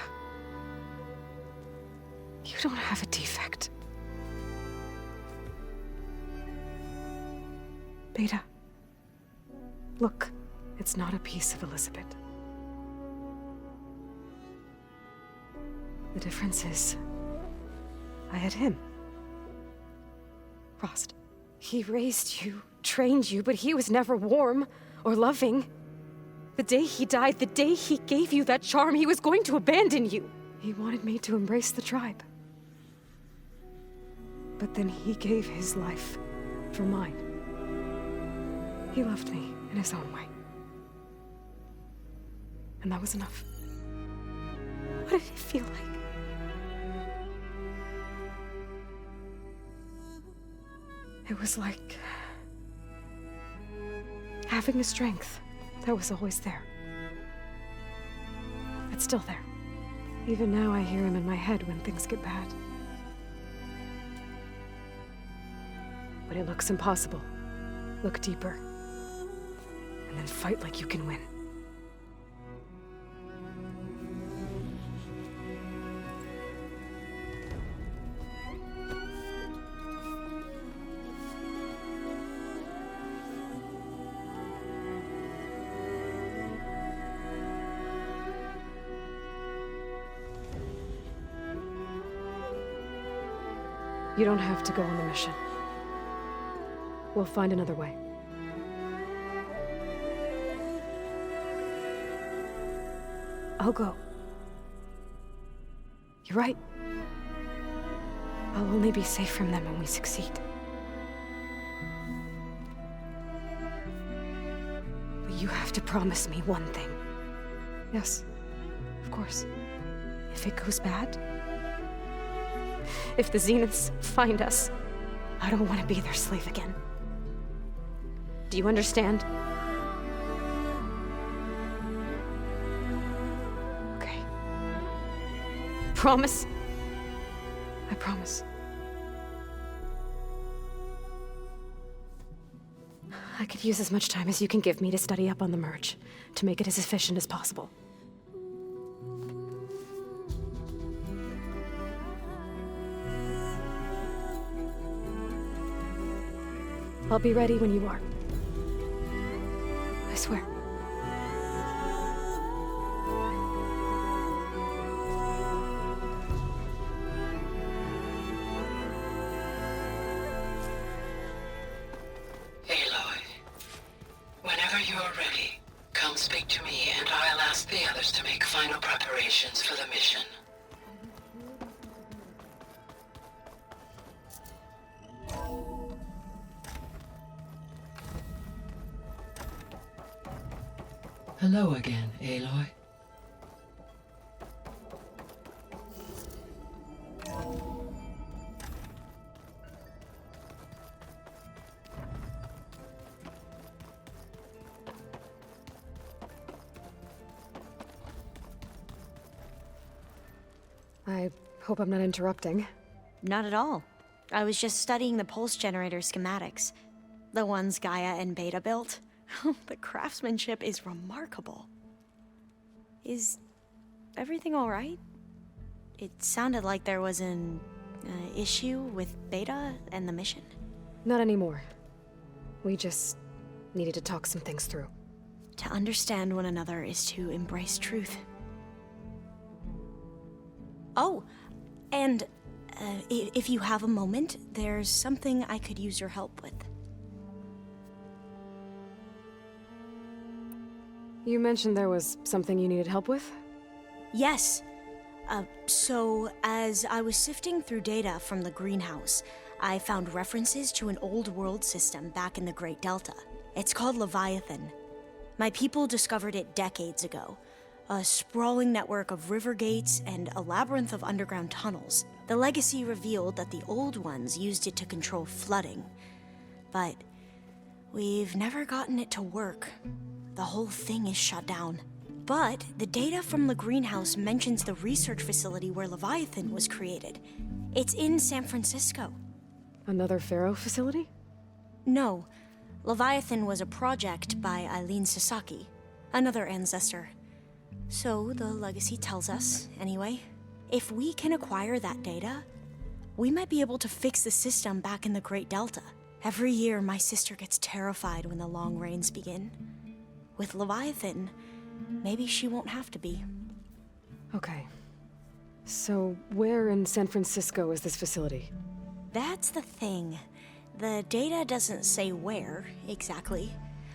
You don't have a defect. Beta. Look, it's not a piece of Elizabeth. The difference is, I had him. Frost. He raised you, trained you, but he was never warm or loving. The day he died, the day he gave you that charm, he was going to abandon you. He wanted me to embrace the tribe. But then he gave his life for mine. He loved me in his own way. And that was enough. What did it feel like? It was like having a strength that was always there. It's still there. Even now I hear him in my head when things get bad. When it looks impossible, look deeper. And then fight like you can win. You don't have to go on the mission. We'll find another way. I'll go. You're right. I'll only be safe from them when we succeed. But you have to promise me one thing. Yes, of course. If it goes bad, if the Zeniths find us, I don't want to be their slave again. Do you understand? Okay. Promise? I promise. I could use as much time as you can give me to study up on the merge, to make it as efficient as possible. I'll be ready when you are. I swear. Aloy, whenever you're ready, come speak to me and I'll ask the others to make final preparations for the mission. Hello again, Aloy. I hope I'm not interrupting. Not at all. I was just studying the pulse generator schematics. The ones Gaia and Beta built. The craftsmanship is remarkable. Is everything all right? It sounded like there was an issue with Beta and the mission. Not anymore. We just needed to talk some things through. To understand one another is to embrace truth. Oh, and if you have a moment, there's something I could use your help with. You mentioned there was something you needed help with? Yes. So, as I was sifting through data from the greenhouse, I found references to an old world system back in the Great Delta. It's called Leviathan. My people discovered it decades ago. A sprawling network of river gates and a labyrinth of underground tunnels. The legacy revealed that the old ones used it to control flooding. But we've never gotten it to work. The whole thing is shut down. But the data from the greenhouse mentions the research facility where Leviathan was created. It's in San Francisco. Another Pharaoh facility? No. Leviathan was a project by Eileen Sasaki, another ancestor. So the legacy tells us, anyway, if we can acquire that data, we might be able to fix the system back in the Great Delta. Every year, my sister gets terrified when the long rains begin. With Leviathan, maybe she won't have to be. Okay. So, where in San Francisco is this facility? That's the thing. The data doesn't say where, exactly.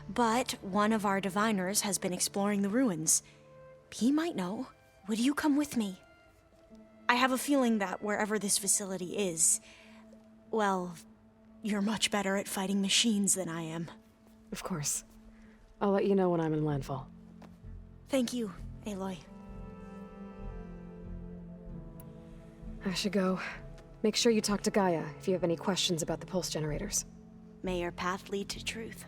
But one of our diviners has been exploring the ruins. He might know. Would you come with me? I have a feeling that wherever this facility is, well, you're much better at fighting machines than I am. Of course. I'll let you know when I'm in landfall. Thank you, Aloy. I should go. Make sure you talk to Gaia if you have any questions about the pulse generators. May your path lead to truth.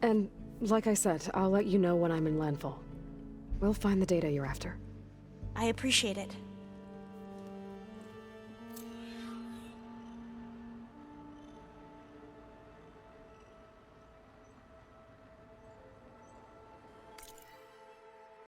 And, like I said, I'll let you know when I'm in landfall. We'll find the data you're after. I appreciate it.